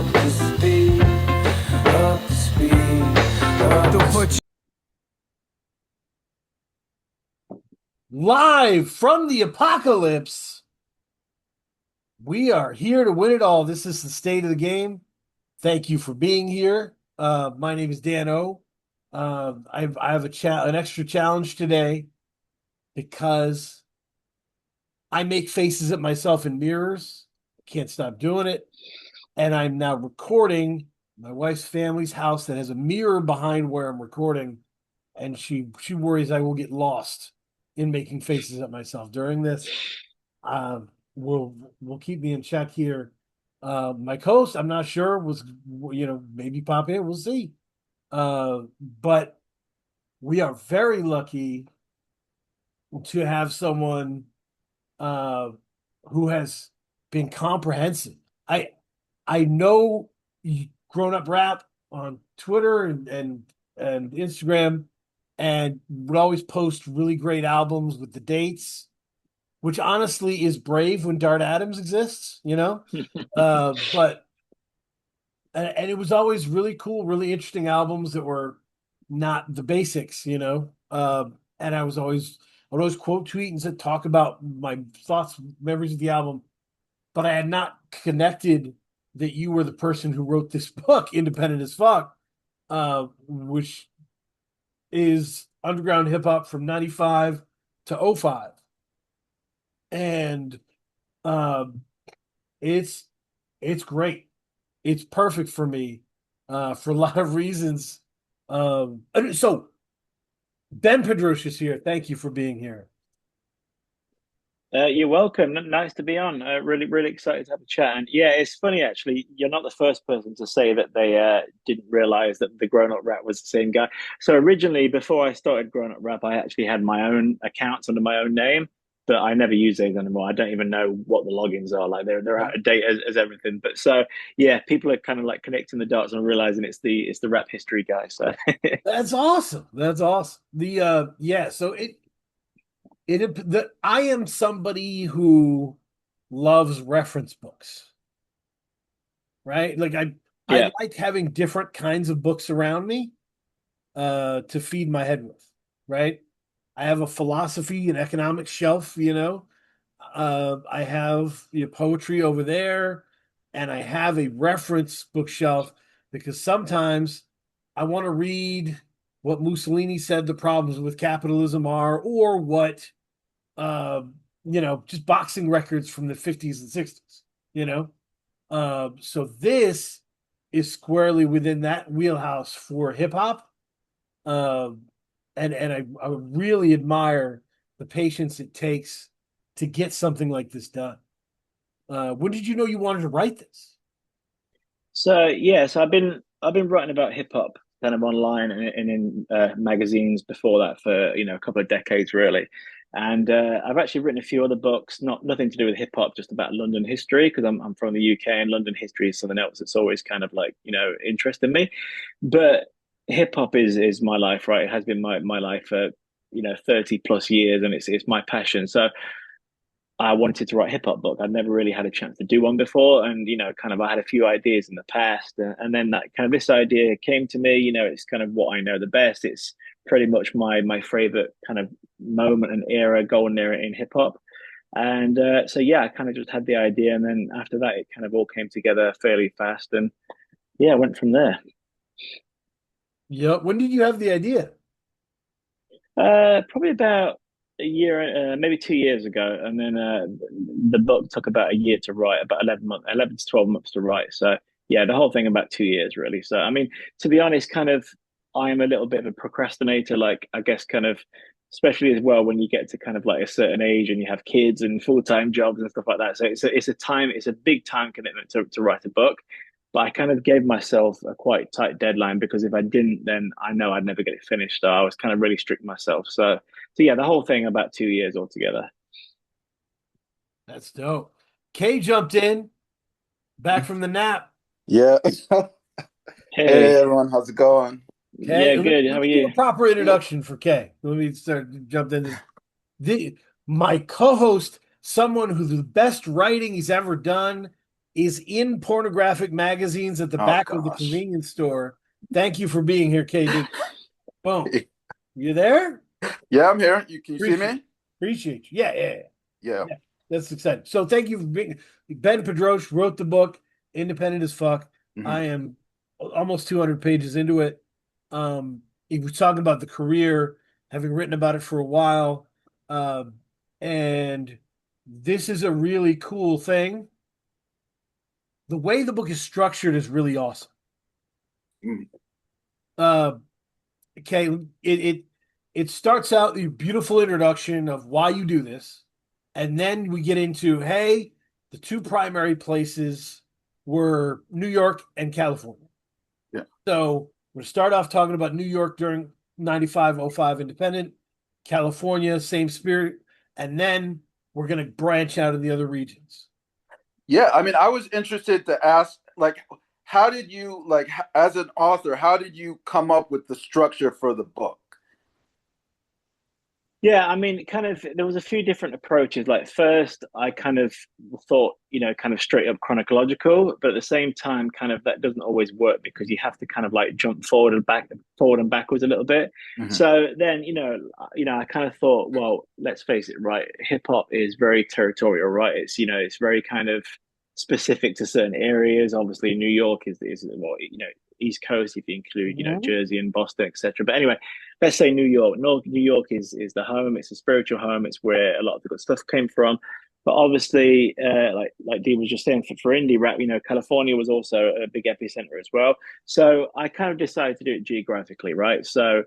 up to speed, up to speed, up to speed. Live from the apocalypse, we are here to win it all. This is the state of the game. Thank you for being here. My name is Dan O. I have an extra challenge today because I make faces at myself in mirrors. Can't stop doing it. And I'm now recording my wife's family's house that has a mirror behind where I'm recording. And she worries I will get lost in making faces at myself during this. Will keep me in check here. My co-host, I'm not sure, was maybe pop in. We'll see. But we are very lucky to have someone who has been comprehensive. I know Grown Up Rap on Twitter and Instagram, and would always post really great albums with the dates, which honestly is brave when Dart Adams exists, but and it was always really cool, really interesting albums that were not the basics, and I would always quote tweet and said talk about my thoughts, memories of the album, but I had not connected that you were the person who wrote this book, Independent as Fuck, which is underground hip hop from 95 to '05. And it's great. It's perfect for me for a lot of reasons. So Ben Pedroche is here. Thank you for being here. You're welcome. Nice to be on. Really, really excited to have a chat. And yeah, it's funny actually. You're not the first person to say that they didn't realize that the Grown Up Rap was the same guy. So originally, before I started Grown Up Rap, I actually had my own accounts under my own name, but I never use those anymore. I don't even know what the logins are. Like they're out of date as everything. But so yeah, people are kind of like connecting the dots and realizing it's the rap history guy. So That's awesome. That's awesome. So I am somebody who loves reference books, right? Like I yeah, like having different kinds of books around me to feed my head with, right? I have a philosophy and economics shelf, I have poetry over there, and I have a reference bookshelf because sometimes I want to read what Mussolini said the problems with capitalism are, or what just boxing records from the 50s and 60s, so this is squarely within that wheelhouse for hip hop. Um, and I really admire the patience it takes to get something like this done. When did you know you wanted to write this? so I've been writing about hip hop kind of online and in magazines before that for a couple of decades really, and I've actually written a few other books, nothing to do with hip hop, just about London history because I'm from the UK and London history is something else that's always kind of like interested me, but hip hop is my life, right? It has been my life for 30 plus years, and it's my passion. So I wanted to write a hip hop book. I'd never really had a chance to do one before, and kind of I had a few ideas in the past, and then that kind of this idea came to me. It's kind of what I know the best. It's pretty much my favorite kind of moment and era going there in hip hop, and so yeah, I kind of just had the idea, and then after that, it kind of all came together fairly fast, and yeah, went from there. Yeah. When did you have the idea? Probably about a year, maybe 2 years ago, and then the book took about a year to write, about 11 months, 11 to 12 months to write. So yeah, the whole thing about 2 years really. So I mean, to be honest, kind of, I am a little bit of a procrastinator. Like I guess kind of, especially as well when you get to kind of like a certain age and you have kids and full-time jobs and stuff like that. So it's a big time commitment to write a book. But I kind of gave myself a quite tight deadline because if I didn't, then I know I'd never get it finished. So I was kind of really strict myself. So yeah, the whole thing about 2 years altogether. That's dope. Kay jumped in back from the nap. Yeah. Hey Hey, everyone, how's it going? Okay, yeah, good. How let are me do you? a proper introduction for Kay. Let me start jump in. My co-host, someone who's the best writing he's ever done, is in pornographic magazines at the Oh back of the gosh. convenience store. Thank you for being here, K Diggy. Boom. You there? Yeah, I'm here. Can you see Appreciate me? Appreciate you. Yeah. Yeah. That's exciting. So thank you for being. Ben Pedroche wrote the book, Independent as Fuck. Mhm. I am almost 200 pages into it. He was talking about the career, having written about it for a while. And this is a really cool thing. The way the book is structured is really awesome. Mm. Okay, it starts out the beautiful introduction of why you do this, and then we get into, hey, the two primary places were New York and California. Yeah. So we're going to start off talking about New York during 95-05 Independent, California, same spirit, and then we're going to branch out in the other regions. Yeah, I mean, I was interested to ask, like, how did you, like, as an author, how did you come up with the structure for the book? Yeah, I mean, kind of, there was a few different approaches. Like, first, I kind of thought, kind of straight up chronological, but at the same time, kind of that doesn't always work because you have to kind of like jump forward and backwards a little bit. Mhm. So then, I kind of thought, well, let's face it, right? Hip hop is very territorial, right? It's very kind of specific to certain areas. Obviously, New York is well, East Coast if you include, Jersey and Boston, etc. But anyway, let's say New York. New York is the home. It's a spiritual home. It's where a lot of the good stuff came from. But obviously, like Dee was just saying, for indie rap, California was also a big epicenter as well. So I kind of decided to do it geographically, right? So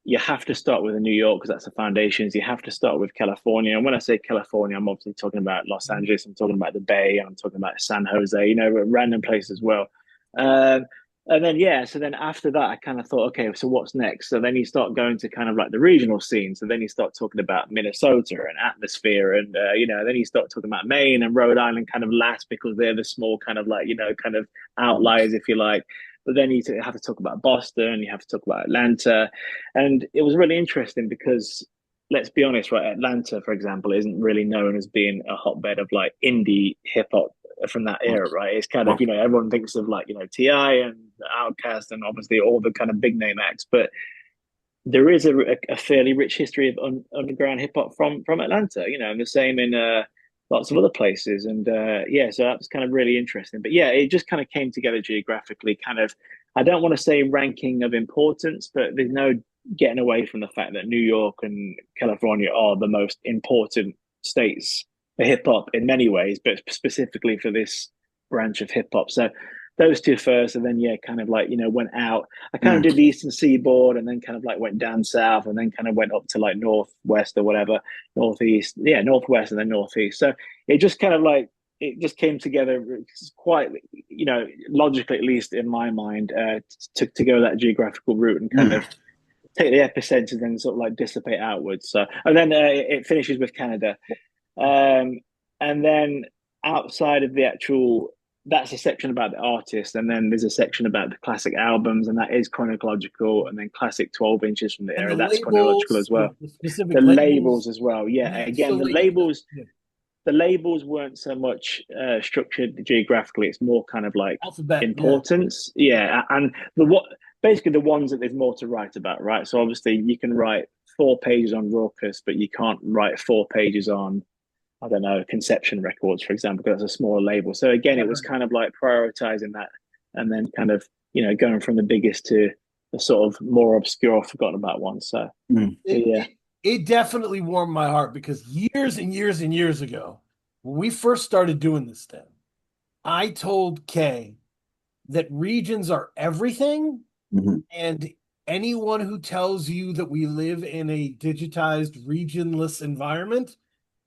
you have to start with New York because that's the foundations. You have to start with California. And when I say California, I'm obviously talking about Los Angeles. I'm talking about the Bay. I'm talking about San Jose, random places as well. And then, so then after that, I kind of thought, okay, so what's next? So then you start going to kind of like the regional scene. So then you start talking about Minnesota and atmosphere. And, then you start talking about Maine and Rhode Island kind of last because they're the small kind of like, kind of outliers, if you like. But then you have to talk about Boston, you have to talk about Atlanta. And it was really interesting because, let's be honest, right? Atlanta, for example, isn't really known as being a hotbed of like indie hip hop from that era, right? It's kind of, everyone thinks of like, T.I. and Outkast and obviously all the kind of big name acts. But there is a fairly rich history of underground hip hop from Atlanta, and the same in lots of other places. And so that was kind of really interesting. But yeah, it just kind of came together geographically. Kind of, I don't want to say ranking of importance, but there's no getting away from the fact that New York and California are the most important states for hip hop in many ways, but specifically for this branch of hip hop. So those two first, and then kind of like went out. I kind of did the Eastern Seaboard, and then kind of like went down south, and then kind of went up to like northwest or whatever, northeast, northwest, and then northeast. So it just kind of like it just came together quite, logically, at least in my mind, to go that geographical route and kind of take the epicenter and then sort of like dissipate outwards. So and then it finishes with Canada, and then outside of the actual. That's a section about the artist, and then there's a section about the classic albums, and that is chronological, and then classic 12 inches from the era, that's chronological as well. The specific the labels as well, again, so the like, labels weren't so much structured geographically, it's more kind of like alphabet importance, and basically the ones that there's more to write about, right? So obviously you can write 4 pages on Raucous, but you can't write 4 pages on, I don't know, Conception Records, for example, because it's a smaller label. So again, it was kind of like prioritizing that, and then kind of going from the biggest to the sort of more obscure, forgotten about ones. So it definitely warmed my heart because years and years and years ago, when we first started doing this thing, I told Kay that regions are everything, and anyone who tells you that we live in a digitized regionless environment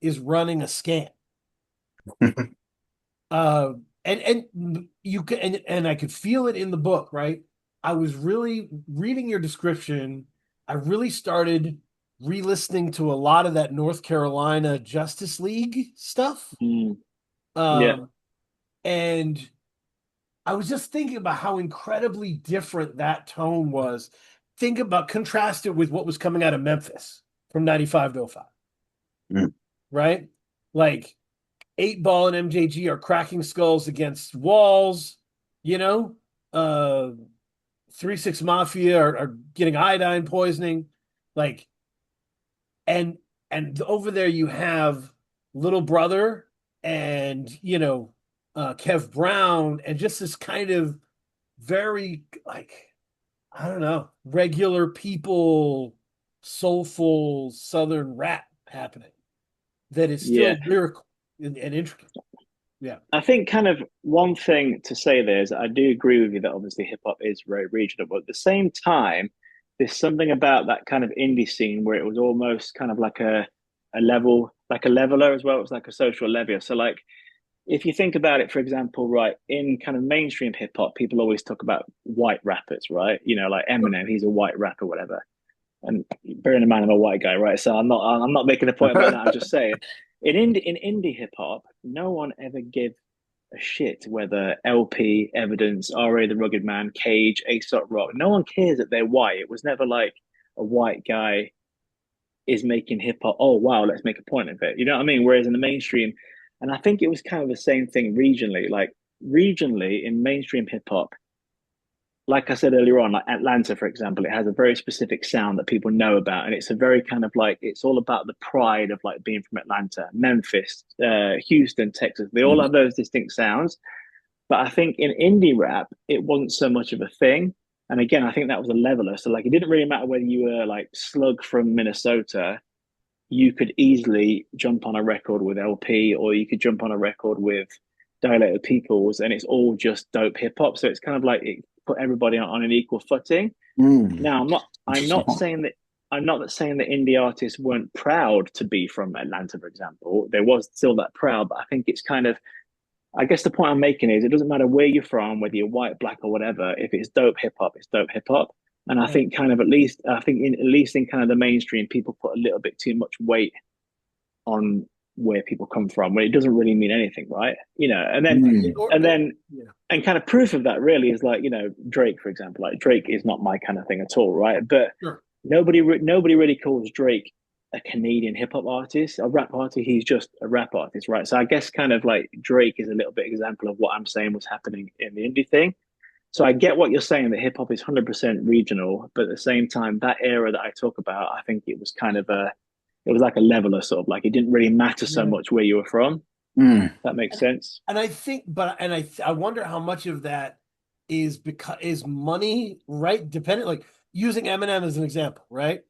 is running a scam. And you can and I could feel it in the book, right? I was really reading your description. I really started re-listening to a lot of that North Carolina Justice League stuff. And I was just thinking about how incredibly different that tone was. Contrast it with what was coming out of Memphis from 95-05. Right? Like 8 Ball and MJG are cracking skulls against walls, you know. 3-6 Mafia are getting iodine poisoning, like, and over there you have Little Brother and Kev Brown, and just this kind of very, like, I don't know, regular people, soulful Southern rap happening that is still lyrical and intricate. Yeah. I think kind of one thing to say there is I do agree with you that obviously hip hop is very regional, but at the same time, there's something about that kind of indie scene where it was almost kind of like a level, like a leveler as well. It was like a social leveler. So like if you think about it, for example, right, in kind of mainstream hip hop, people always talk about white rappers, right? You know, like Eminem, he's a white rapper, whatever. And bearing in mind I'm a white guy, right? So I'm not making a point about that. I'm just saying in indie hip hop, no one ever gave a shit whether LP, Evidence, RA the Rugged Man, Cage, ASAP Rock. No one cares that they're white. It was never like a white guy is making hip hop. Oh wow, let's make a point of it. You know what I mean? Whereas in the mainstream, and I think it was kind of the same thing regionally. Like regionally in mainstream hip hop, like I said earlier on, like Atlanta, for example, it has a very specific sound that people know about. And it's a very kind of like, it's all about the pride of like being from Atlanta, Memphis, Houston, Texas. They all have those distinct sounds. But I think in indie rap, it wasn't so much of a thing. And again, I think that was a leveler. So like, it didn't really matter whether you were like Slug from Minnesota, you could easily jump on a record with LP, or you could jump on a record with Dilated Peoples, and it's all just dope hip hop. So it's kind of like it put everybody on an equal footing. Now, I'm not saying that indie artists weren't proud to be from Atlanta, for example. There was still that proud, but I think it's kind of, I guess the point I'm making is it doesn't matter where you're from, whether you're white, black, or whatever. If it's dope hip hop, it's dope hip hop. And I think kind of at least in kind of the mainstream, people put a little bit too much weight on where people come from when it doesn't really mean anything, right? You know, and kind of proof of that really is like, you know, Drake, for example. Like Drake is not my kind of thing at all, right? But nobody really calls Drake a Canadian hip hop artist, a rap artist. He's just a rap artist, right? So I guess kind of like Drake is a little bit example of what I'm saying was happening in the indie thing. So I get what you're saying that hip hop is 100% regional, but at the same time, that era that I talk about, I think it was kind of it was like a leveler, sort of like it didn't really matter so much where you were from. That makes sense. And I think, I wonder how much of that is because money, right? Dependent, like using Eminem as an example, right?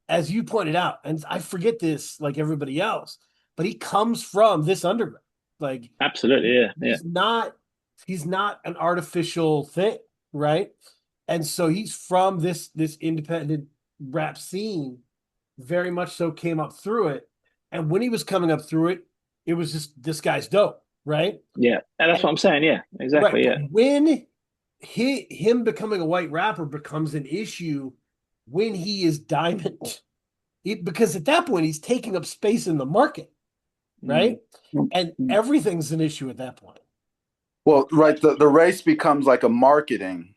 As you pointed out, and I forget this like everybody else, but he comes from this underground. Like absolutely, he's not an artificial thing, right? And so he's from this independent rap scene, very much so came up through it. And when he was coming up through it, it was just, this guy's dope, right? Yeah, and that's what I'm saying. Yeah, exactly. Right. Yeah. When him becoming a white rapper becomes an issue when he is Diamond, because at that point he's taking up space in the market, right? And everything's an issue at that point. Well, right, the race becomes like a marketing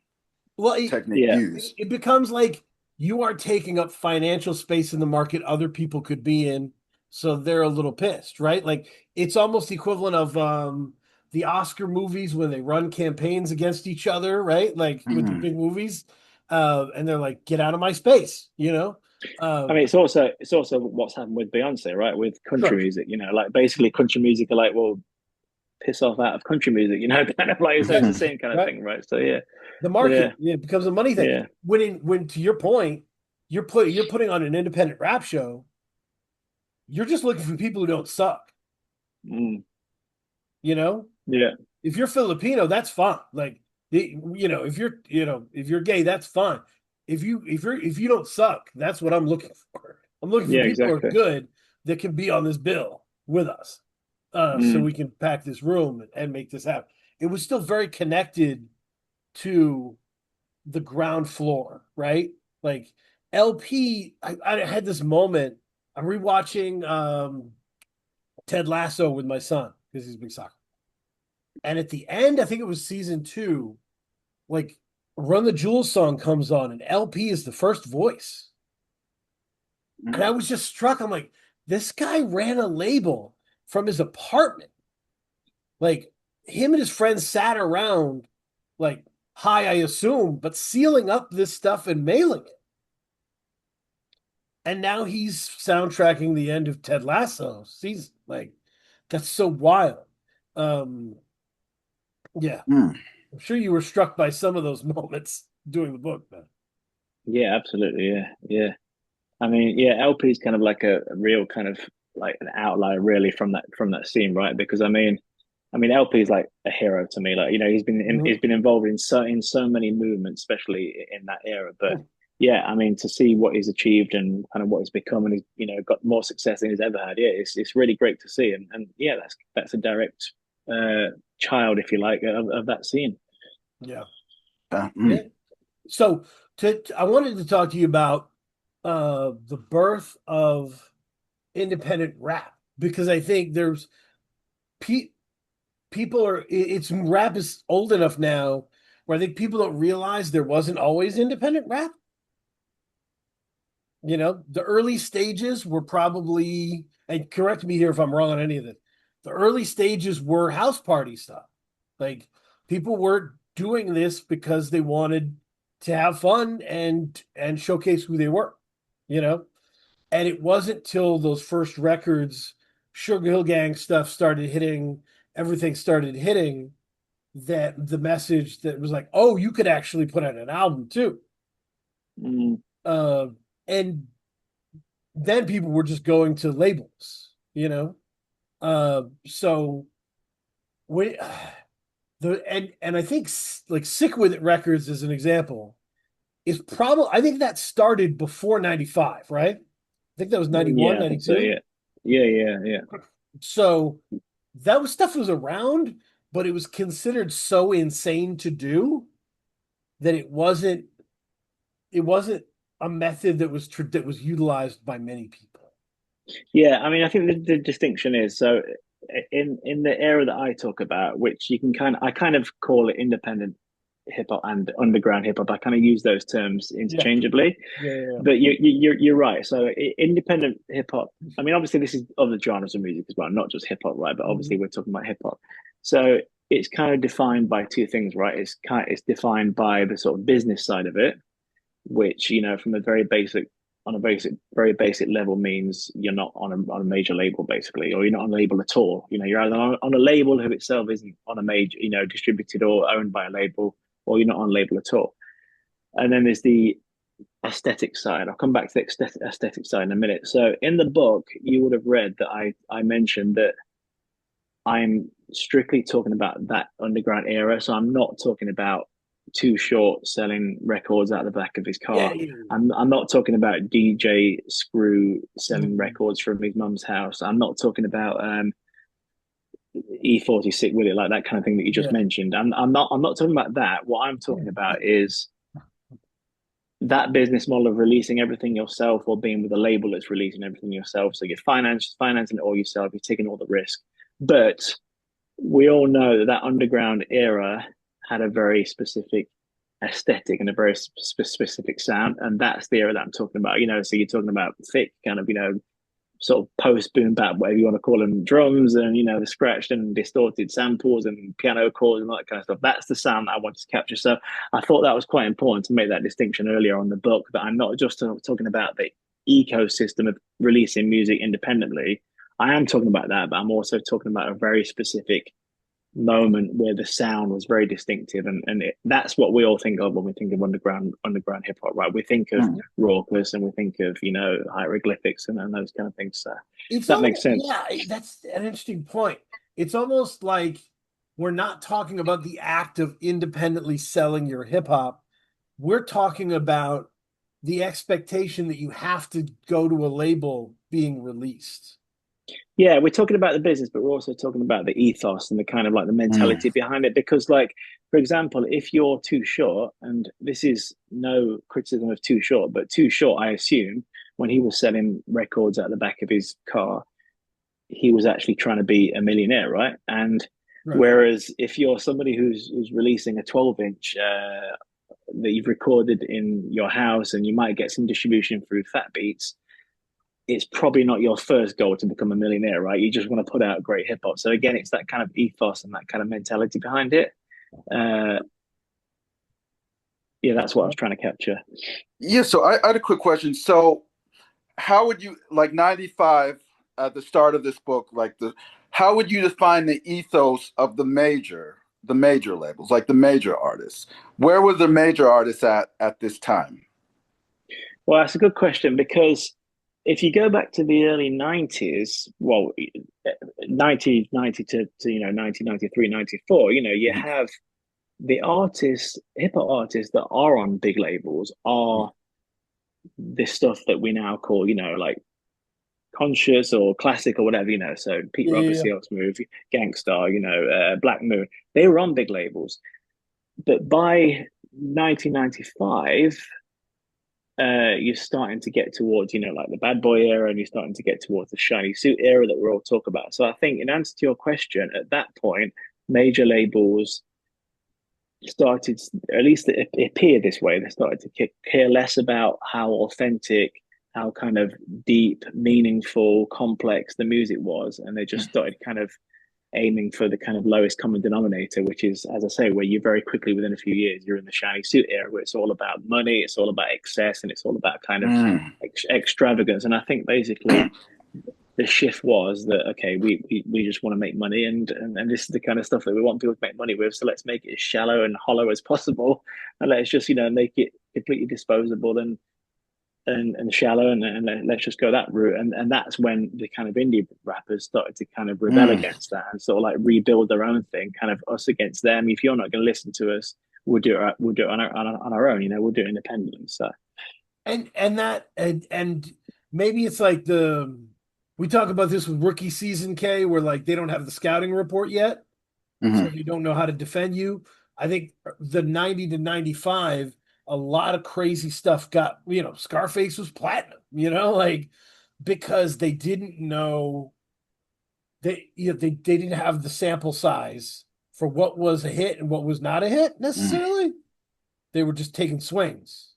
technique used. It becomes like you are taking up financial space in the market other people could be in, so they're a little pissed, right? Like it's almost the equivalent of the Oscar movies when they run campaigns against each other, right? Like with the big movies, and they're like, "Get out of my space," you know. I mean, it's also what's happened with Beyonce, right? With country music, you know, like basically country music are like, well, piss off out of country music, you know, kind of like so it's the same kind of thing, right? So the market it becomes a money thing. Yeah. When to your point, you're putting on an independent rap show, you're just looking for people who don't suck. You know? Yeah. If you're Filipino, that's fine. Like you know, if you're gay, that's fine. If you don't suck, that's what I'm looking for. I'm looking for people who are good that can be on this bill with us. So we can pack this room and make this happen. It was still very connected to the ground floor, right? Like LP, I had this moment. I'm rewatching Ted Lasso with my son because he's a big soccer. And at the end, I think it was season 2, like Run the Jewels song comes on and LP is the first voice. And I was just struck. I'm like, this guy ran a label from his apartment. Like him and his friends sat around, like high, I assume, but sealing up this stuff and mailing it. And now he's soundtracking the end of Ted Lasso season. Like, that's so wild. Yeah. Mm. I'm sure you were struck by some of those moments doing the book, man. Yeah, absolutely. Yeah, yeah. I mean, yeah, LP is kind of like a real kind of like an outlier, really, from that scene, right? Because I mean, LP is like a hero to me. Like, he's been involved in so many movements, especially in that era. But yeah, I mean, to see what he's achieved and kind of what he's become, and he's got more success than he's ever had. Yeah, it's really great to see, and yeah, that's a direct child, if you like, of that scene. Yeah. Mm. Yeah. So I wanted to talk to you about the birth of independent rap, because I think there's people are it's rap is old enough now where I think people don't realize there wasn't always independent rap. The early stages were probably, and correct me here if I'm wrong on any of it, the early stages were house party stuff. Like people were doing this because they wanted to have fun and showcase who they were, you know? And it wasn't till those first records, Sugar Hill Gang stuff started hitting, everything started hitting, that the message that was like, oh, you could actually put out an album too. Mm. And then people were just going to labels. So we and I think like Sick With It Records as an example is probably, I think that started before 95, right? I think that was 91, Yeah, I think so. 92. Yeah, yeah. So that stuff was around, but it was considered so insane to do that it wasn't a method that was utilized by many people. Yeah, I mean, I think the distinction is so in the era that I talk about, which I kind of call it independent hip hop and underground hip hop. I kind of use those terms Yeah. interchangeably, Yeah. but you're right. So independent hip hop. I mean, obviously, this is other genres of music as well, not just hip hop, right? But obviously, we're talking about hip hop. So it's kind of defined by two things, right? It's defined by the sort of business side of it, which from a very basic level means you're not on a major label, basically, or you're not on a label at all. You're either on a label who itself isn't on a major, distributed or owned by a label, or you're not on a label at all. And then there's the aesthetic side. I'll come back to the aesthetic side in a minute. So in the book, you would have read that I mentioned that I'm strictly talking about that underground era. So I'm not talking about Too Short selling records out the back of his car. Yeah. I'm not talking about DJ Screw selling records from his mum's house. I'm not talking about E46 with it, like that kind of thing that you just mentioned. I'm not talking about that. What I'm talking about is that business model of releasing everything yourself, or being with a label that's releasing everything yourself. So you're financing it all yourself, you're taking all the risk. But we all know that underground era had a very specific aesthetic and a very specific sound, and that's the era that I'm talking about. So you're talking about thick kind of sort of post boom bap, whatever you want to call them, drums, and the scratched and distorted samples and piano chords and all that kind of stuff. That's the sound that I wanted to capture. So I thought that was quite important to make that distinction earlier on the book, that I'm not just talking about the ecosystem of releasing music independently. I am talking about that, but I'm also talking about a very specific moment where the sound was very distinctive, and that's what we all think of when we think of underground hip hop, right? We think of raucous, and we think of hieroglyphics and those kind of things. So that makes sense. Yeah, that's an interesting point. It's almost like we're not talking about the act of independently selling your hip hop. We're talking about the expectation that you have to go to a label being released. Yeah, we're talking about the business, but we're also talking about the ethos and the kind of like the mentality behind it. Because, like, for example, if you're Too Short, and this is no criticism of Too Short, but Too Short, I assume, when he was selling records at the back of his car, he was actually trying to be a millionaire, right? And whereas if you're somebody who's releasing a 12-inch that you've recorded in your house, and you might get some distribution through Fat Beats, it's probably not your first goal to become a millionaire, right? You just want to put out great hip hop. So again, it's that kind of ethos and that kind of mentality behind it. Uh, yeah, that's what I was trying to capture. Yeah, so I had a quick question. So how would you, like 95 at the start of this book, like how would you define the ethos of the major labels, like the major artists? Where were the major artists at this time? Well, that's a good question because if you go back to the early 90s, well, 1990 to 1993, 94, you Mhm. have the artists, hip hop artists that are on big labels are this stuff that we now call, like conscious or classic or whatever, So Pete Yeah, Roberts, yeah, The Ox Move, Gangstar, Black Moon, they were on big labels. But by 1995, you're starting to get towards, like the bad boy era, and you're starting to get towards the shiny suit era that we're all talking about. So I think, in answer to your question, at that point, major labels started, at least it appeared this way, they started to care less about how authentic, how kind of deep, meaningful, complex the music was, and they just started kind of aiming for the kind of lowest common denominator, which is, as I say, where you very quickly within a few years you're in the shiny suit era, where it's all about money, it's all about excess, and it's all about kind of Mm. extravagance. And I think basically the shift was that okay, we just want to make money, and this is the kind of stuff that we want people to make money with. So let's make it as shallow and hollow as possible, and let's just make it completely disposable and shallow, and let's just go that route. And that's when the kind of indie rappers started to kind of rebel Mm. against that and sort of like rebuild their own thing, kind of us against them. If you're not going to listen to us, we'll do it on our own. We'll do it independently. So and maybe it's like we talk about this with rookie season K, where like they don't have the scouting report yet, so Mhm. they don't know how to defend you. I think the 90 to 95, a lot of crazy stuff got, Scarface was platinum, like because they didn't know they didn't have the sample size for what was a hit and what was not a hit Mm. necessarily. They were just taking swings.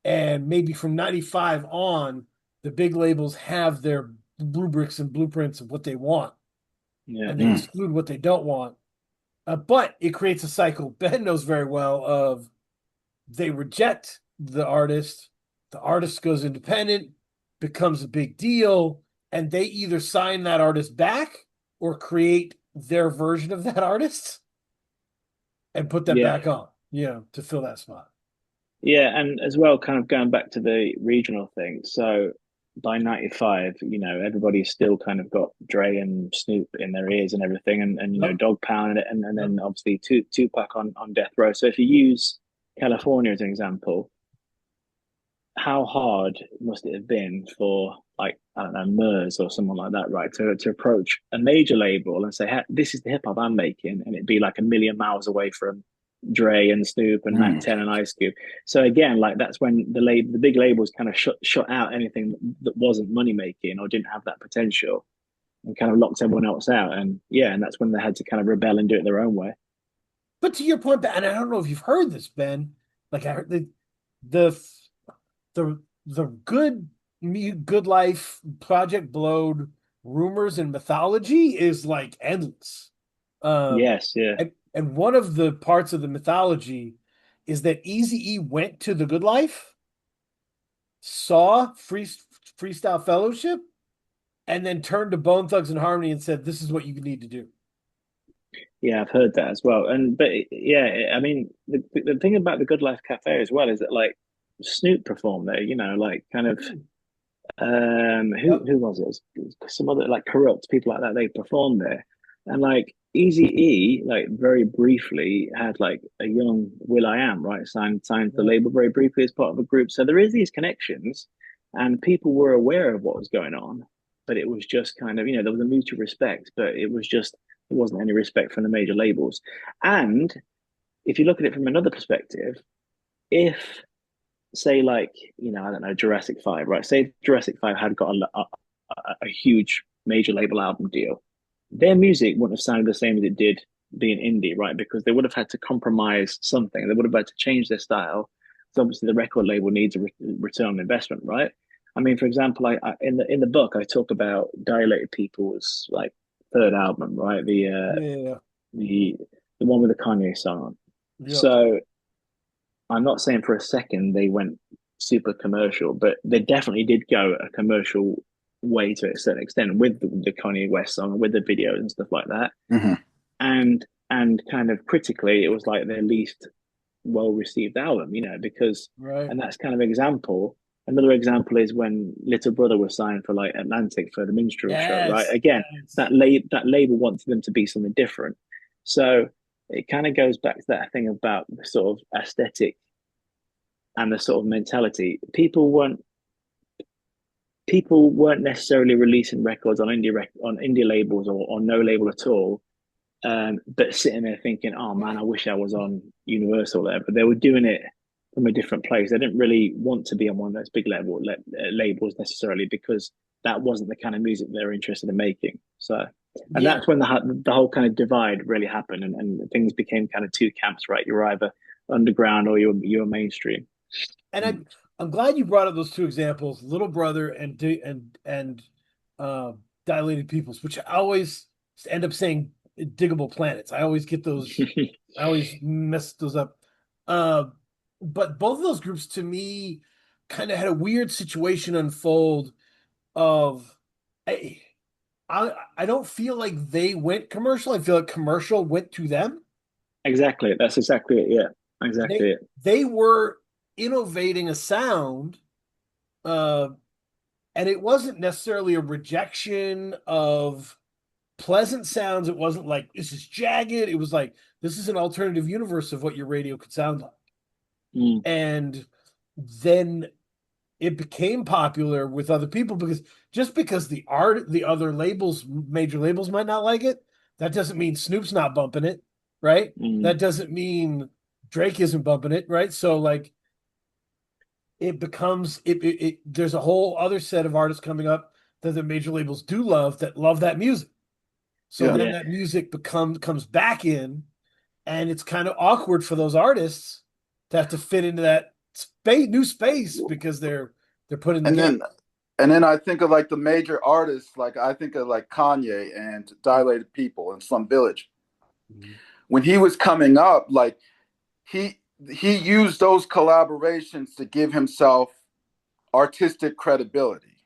And maybe from 95 on, the big labels have their rubrics and blueprints of what they want, yeah, and they Mm. exclude what they don't want. But it creates a cycle Ben knows very well of they reject the artist goes independent, becomes a big deal, and they either sign that artist back or create their version of that artist and put them yeah. back on, to fill that spot. Yeah, and as well, kind of going back to the regional thing. So by 95, everybody's still kind of got Dre and Snoop in their ears and everything, and Yep. Dog Pound, and Yep. then obviously Tupac on death row. So if you use California as an example, how hard must it have been for, like, I don't know, Murs or someone like that, right, to approach a major label and say, hey, this is the hip hop I'm making, and it'd be like a million miles away from Dre and Snoop and Mac Mm. 10 and Ice Cube. So again, like that's when the big labels kind of shut out anything that wasn't money making or didn't have that potential, and kind of locked everyone else out. And yeah, and that's when they had to kind of rebel and do it their own way. But to your point, and I don't know if you've heard this, Ben, like I heard the the good life Project Blowed rumors and mythology is like endless. Yes, yeah. And one of the parts of the mythology is that Eazy-E went to the Good Life, saw Freestyle Fellowship, and then turned to Bone Thugs and Harmony and said, "This is what you need to do." Yeah, I've heard that as well. Yeah, I mean, the thing about the Good Life Cafe as well is that like Snoop performed there, like kind of Yep. who was it? It was some other like corrupt people like that. They performed there, and like Easy E, like very briefly had like a young Will I Am, right? Signed the Yep. label very briefly as part of a group. So there is these connections, and people were aware of what was going on, but it was just kind of there was a mutual respect, but there wasn't any respect from the major labels. And if you look at it from another perspective, if say like I don't know, Jurassic 5, right? Say Jurassic 5 had got a huge major label album deal, their music wouldn't have sounded the same as it did being indie, right? Because they would have had to compromise something. They would have had to change their style. So obviously the record label needs a return on investment, right? I mean, for example, in the book I talk about Dilated People's like third album, right? Yeah. The the one with the Kanye song on. Yep. So I'm not saying for a second they went super commercial, but they definitely did go a commercial way to a certain extent with the Kanye West song, with the videos and stuff like that. Mm-hmm. And kind of critically, it was like their least well received album, because Right. and that's kind of example. Another example is when Little Brother was signed for like Atlantic for the minstrel show, right? Yes. Again, Yes. that label wanted them to be something different. So it kind of goes back to that thing about the sort of aesthetic and the sort of mentality. People weren't necessarily releasing records on indie labels or no label at all, but sitting there thinking, "Oh man, I wish I was on Universal there." But they were doing it from a different place. They didn't really want to be on one of those big labels necessarily because that wasn't the kind of music they were interested in making. So, and Yeah. that's when the whole kind of divide really happened, and things became kind of two camps, right? You're either underground or you're mainstream. And I'm glad you brought up those two examples, Little Brother and uh, Dilated Peoples, which I always end up saying Diggable Planets. I always get those. I always mess those up. Uh, but both of those groups to me kind of had a weird situation unfold of I, I don't feel like they went commercial. I feel like commercial went to them. Exactly. That's exactly it. Yeah, They exactly it. they were innovating a sound, uh, and it wasn't necessarily a rejection of pleasant sounds. It wasn't like this is jagged. It was like this is an alternative universe of what your radio could sound like. Mm. And then it became popular with other people because just because the other labels, major labels might not like it, that doesn't mean Snoop's not bumping it, right? Mm. That doesn't mean Drake isn't bumping it, right? So like it becomes there's a whole other set of artists coming up that the major labels do love that love that music. So Yeah. then Yeah. that music comes back in, and it's kind of awkward for those artists to have to fit into that new space because they're put in the And game. then I think of like the major artists, like I think of like Kanye and Dilated People and Slum Village. Mhm. When he was coming up, like he he used those collaborations to give himself artistic credibility.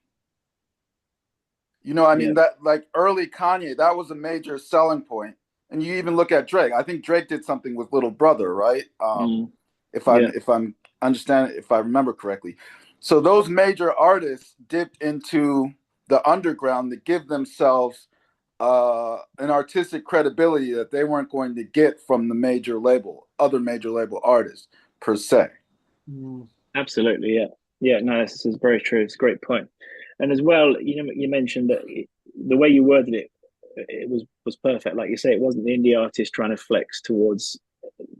You know, I Yeah. mean that like early Kanye, that was a major selling point. And you even look at Drake. I think Drake did something with Little Brother, right? Mm. If Yeah. I'm understanding, if I remember correctly. So those major artists dipped into the underground to give themselves an artistic credibility that they weren't going to get from other major label artists per se. Mm. Absolutely. Yeah. Yeah. No, this is very true. It's a great point. And as well, you mentioned that the way you worded it, it was perfect. Like you say, it wasn't the indie artist trying to flex towards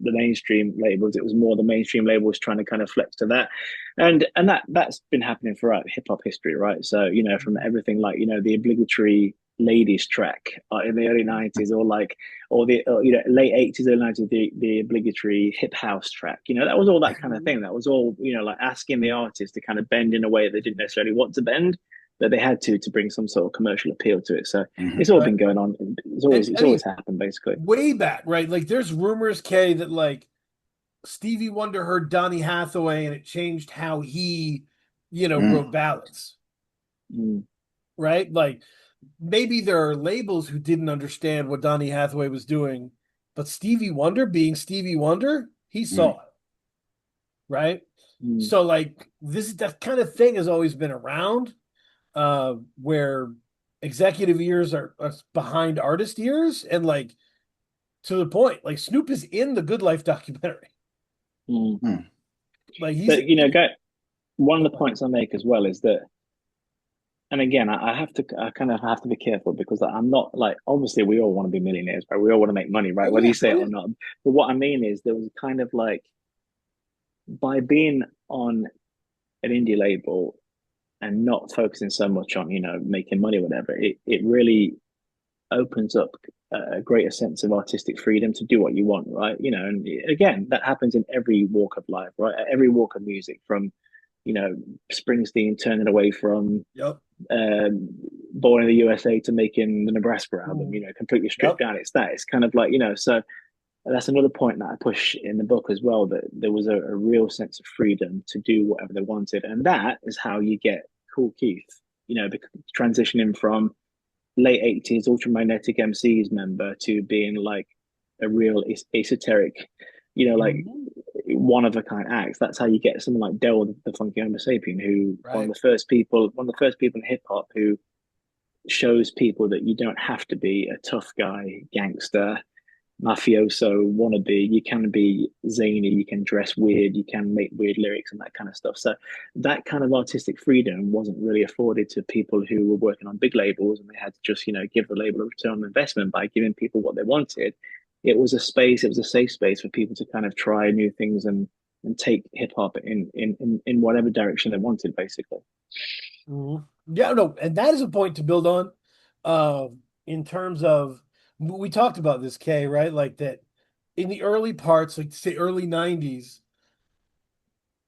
the mainstream labels. It was more the mainstream labels trying to kind of flex to that, and that's been happening throughout hip hop history, right? So from everything like the obligatory ladies track in the early 90s, or like or the late 80s, early 90s, the obligatory hip house track. That was all that kind of thing. That was all like asking the artist to kind of bend in a way they didn't necessarily want to bend, that they had to bring some sort of commercial appeal to it. So Mm-hmm. it's all Right. been going on. And It's I mean, always happened basically. way back, right? Like there's rumors, Kay, that like Stevie Wonder heard Donny Hathaway and it changed how he, Mm. wrote ballads, Mm. right? Like maybe there are labels who didn't understand what Donny Hathaway was doing, but Stevie Wonder, being Stevie Wonder, he Mm. saw it, right? Mm. So like that kind of thing has always been around, where executive ears are behind artist ears, and like to the point, like Snoop is in the Good Life documentary. Mm. Mm. Like he's But one of the points I make as well is that, and again, I kind of have to be careful because I'm not like, obviously we all want to be millionaires, right? We all want to make money, right? oh Whether yeah, you say oh it yeah. or not. But what I mean is there was kind of like, by being on an indie label and not focusing so much on making money or whatever, it really opens up a greater sense of artistic freedom to do what you want, right? And again, that happens in every walk of life, right? Every walk of music, from Springsteen turning away from Yep. Born in the USA to making the Nebraska album, Mhm. completely stripped Yep. down. It's kind of like, so that's another point that I push in the book as well, that there was a real sense of freedom to do whatever they wanted. And that is how you get Cool Keith, transitioning from late 80s ultramagnetic MCs member to being like a real esoteric, like Mhm. one of a kind act. That's how you get someone like Del the Funky Homo Sapien, who Right. one of the first people in hip hop who shows people that you don't have to be a tough guy, gangster, mafioso wannabe. You can be zany, you can dress weird, you can make weird lyrics and that kind of stuff. So that kind of artistic freedom wasn't really afforded to people who were working on big labels, and they had to just, give the label a return on investment by giving people what they wanted. It was a safe space for people to kind of try new things and take hip hop in whatever direction they wanted, basically. Mhm. Yeah, no, and that is a point to build on. In terms of, we talked about this, Kay, right? Like that in the early parts, like say early 90s,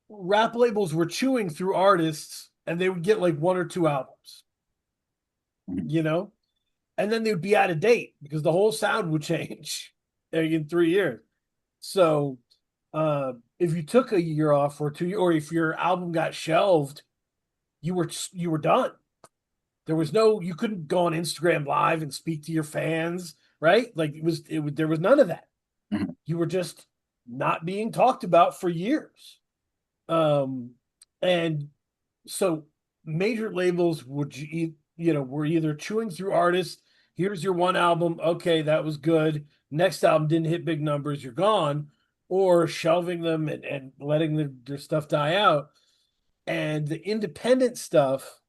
rap labels were chewing through artists and they would get like one or two albums, Mhm. you know? And then they would be out of date because the whole sound would change in 3 years. So if you took a year off or 2 years, or if your album got shelved, you were done. There was no, you couldn't go on Instagram Live and speak to your fans, right? Like there was none of that. Mhm. You were just not being talked about for years. Um, and so major labels were either chewing through artists. Here's your one album. Okay, that was good. Next album didn't hit big numbers. You're gone, or shelving them and letting their stuff die out. And the independent stuff,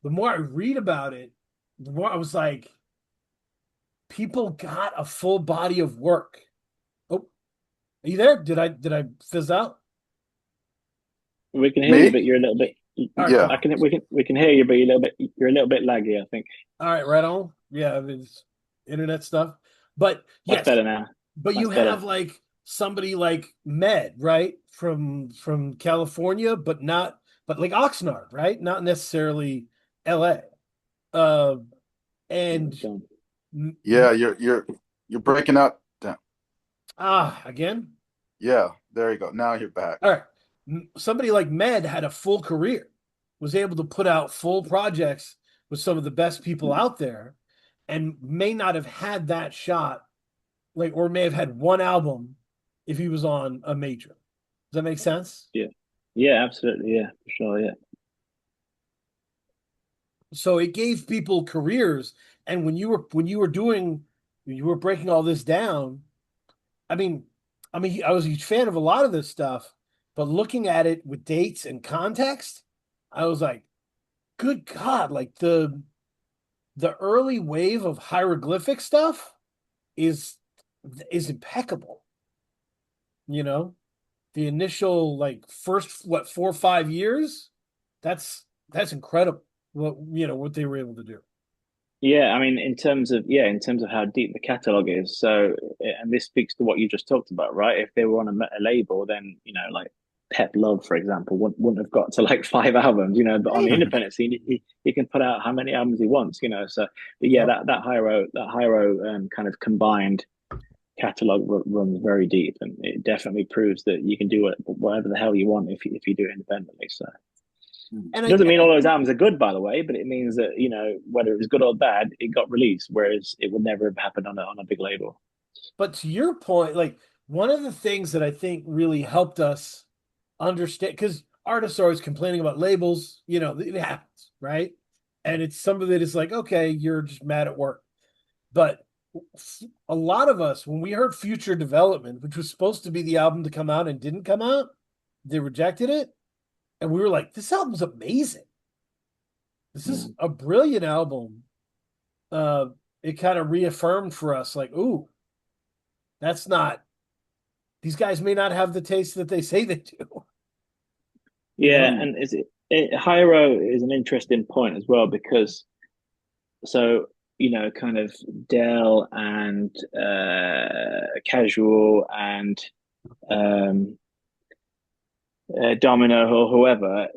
the more I read about it, the more I was like, people got a full body of work. Oh, are you there? Did I fizz out? We can hear you, Me? but you're a little bit. All right, Yeah. cool. We can hear you, but you're a little bit laggy, I think. All right, right on. Yeah, I mean, it's internet stuff. But That's yes, better now. but you That's better. have like somebody like Med, right? From California, but like Oxnard, right? Not necessarily LA. Uh There and we go. mm, Yeah, you're breaking up. again. Yeah, there you go. Now you're back. All right. Somebody like Med had a full career, was able to put out full projects with some of the best people out there, and may not have had that shot, like, or may have had one album if he was on a major. Does that make sense? Yeah. Yeah, absolutely. Yeah, for sure. Yeah. So it gave people careers, and when you were breaking all this down, I mean, I was a huge fan of a lot of this stuff, but looking at it with dates and context, I was like, good God, like the early wave of hieroglyphic stuff is is impeccable. You know, the initial like first what 4 or 5 years, that's incredible. What they were able to do. Yeah, I mean, in terms of how deep the catalog is. So, and this speaks to what you just talked about, right? If they were on a label, then like Pep Love, for example, wouldn't have got to like 5 albums, but on the Right. independent scene, he can put out how many albums he wants. So, but yeah, Yep. that Hyro kind of combined catalog runs very deep, and it definitely proves that you can do whatever the hell you want if you do it independently. So And it I doesn't and mean I all those think, albums are good, by the way, but it means that whether it was good or bad, it got released, whereas it would never have happened on a big label. but to your point, like one of the things that I think really helped us understand, because artists are always complaining about labels, it happens, right? And it's some of it is like, okay, you're just mad at work. But a lot of us, when we heard Future Development, which was supposed to be the album to come out and didn't come out, they rejected it. And we were like, this album's amazing. This is Mm. a brilliant album. Uh, it kind of reaffirmed for us, like, ooh, that's not, these guys may not have the taste that they say they do, you Yeah, know? Mhm. and Hyro is an interesting point as well because so kind of Dell and Casual and um, Domino or whoever,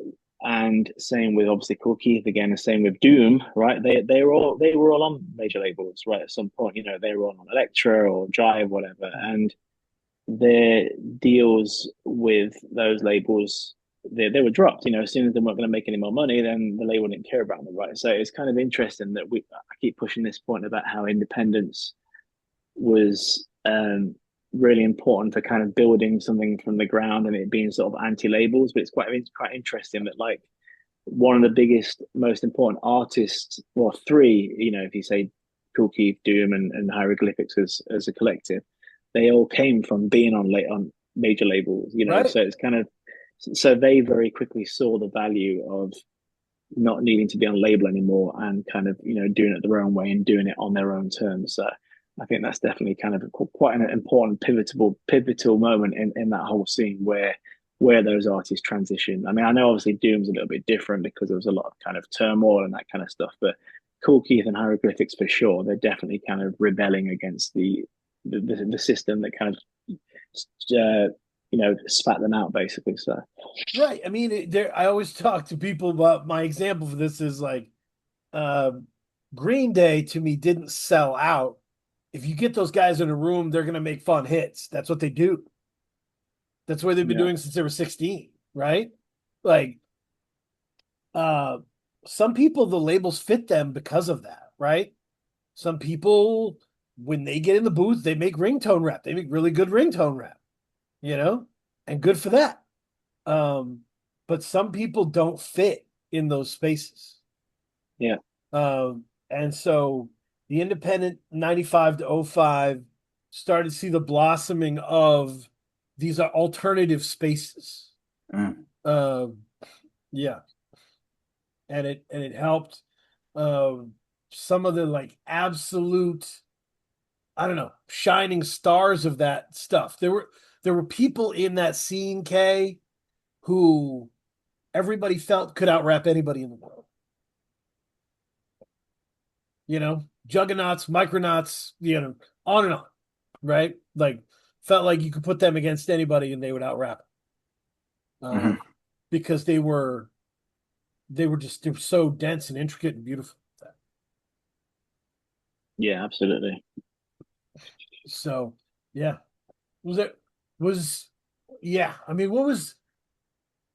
and same with obviously Cool Keith again, and same with Doom, right? They were all on major labels, right? At some point, they were on Elektra or Jive, whatever, and their deals with those labels, they were dropped. As soon as they weren't going to make any more money, then the label didn't care about them, right? So it's kind of interesting that I keep pushing this point about how independence was really important for kind of building something from the ground and it being sort of anti-labels. But it's quite interesting that like one of the biggest, most important artists, well, three, if you say Cool Keith, Doom, and Hieroglyphics as a collective, they all came from being on major labels, Right. So it's kind of so they very quickly saw the value of not needing to be on label anymore and kind of doing it their own way and doing it on their own terms. So I think that's definitely kind of quite an important pivotal moment in that whole scene where those artists transition. I mean, I know obviously Doom's a little bit different because there was a lot of kind of turmoil and that kind of stuff, but Cool Keith and Hieroglyphics for sure, they're definitely kind of rebelling against the system that kind of spat them out basically. So Right. I mean, I always talk to people about my example for this is like Green Day to me didn't sell out. If you get those guys in a room, they're going to make fun hits. That's what they do. That's what they've been yeah, doing since they were 16, right? Like uh some people the labels fit them because of that, right? Some people when they get in the booth, they make ringtone rap. They make really good ringtone rap, you know? And good for that. But some people don't fit in those spaces. yeah. And so the independent 95 to '05 started to see the blossoming of these are alternative spaces. Mm. Yeah. And it helped some of the like absolute, I don't know, shining stars of that stuff. There were people in that scene, K, who everybody felt could out rap anybody in the world. Juggernauts, Micronauts, on and on, right? Like, felt like you could put them against anybody and they would out rap. Mhm. Because they were so dense and intricate and beautiful. Yeah, absolutely. So, yeah. Was it was yeah, I mean, what was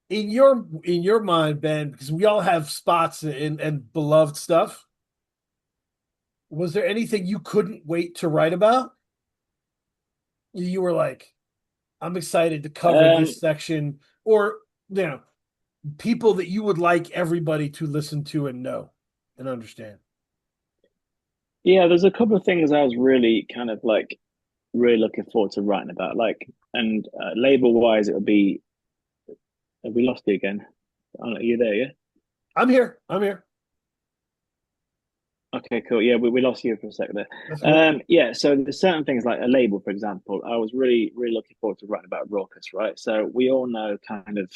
in your mind, Ben, because we all have spots and beloved stuff. Was there anything you couldn't wait to write about? You were like, I'm excited to cover Um, this section, or people that you would like everybody to listen to and know and understand. yeah, there's a couple of things I was really kind of like really looking forward to writing about. Like, and label wise, it'll be. Have we lost you again? Are you there? Yeah. I'm here. I'm here. Okay, cool. Yeah, we lost you for a second there. That's cool. Yeah, so there's certain things like a label, for example. I was really, really looking forward to writing about Raucous, right? So we all know kind of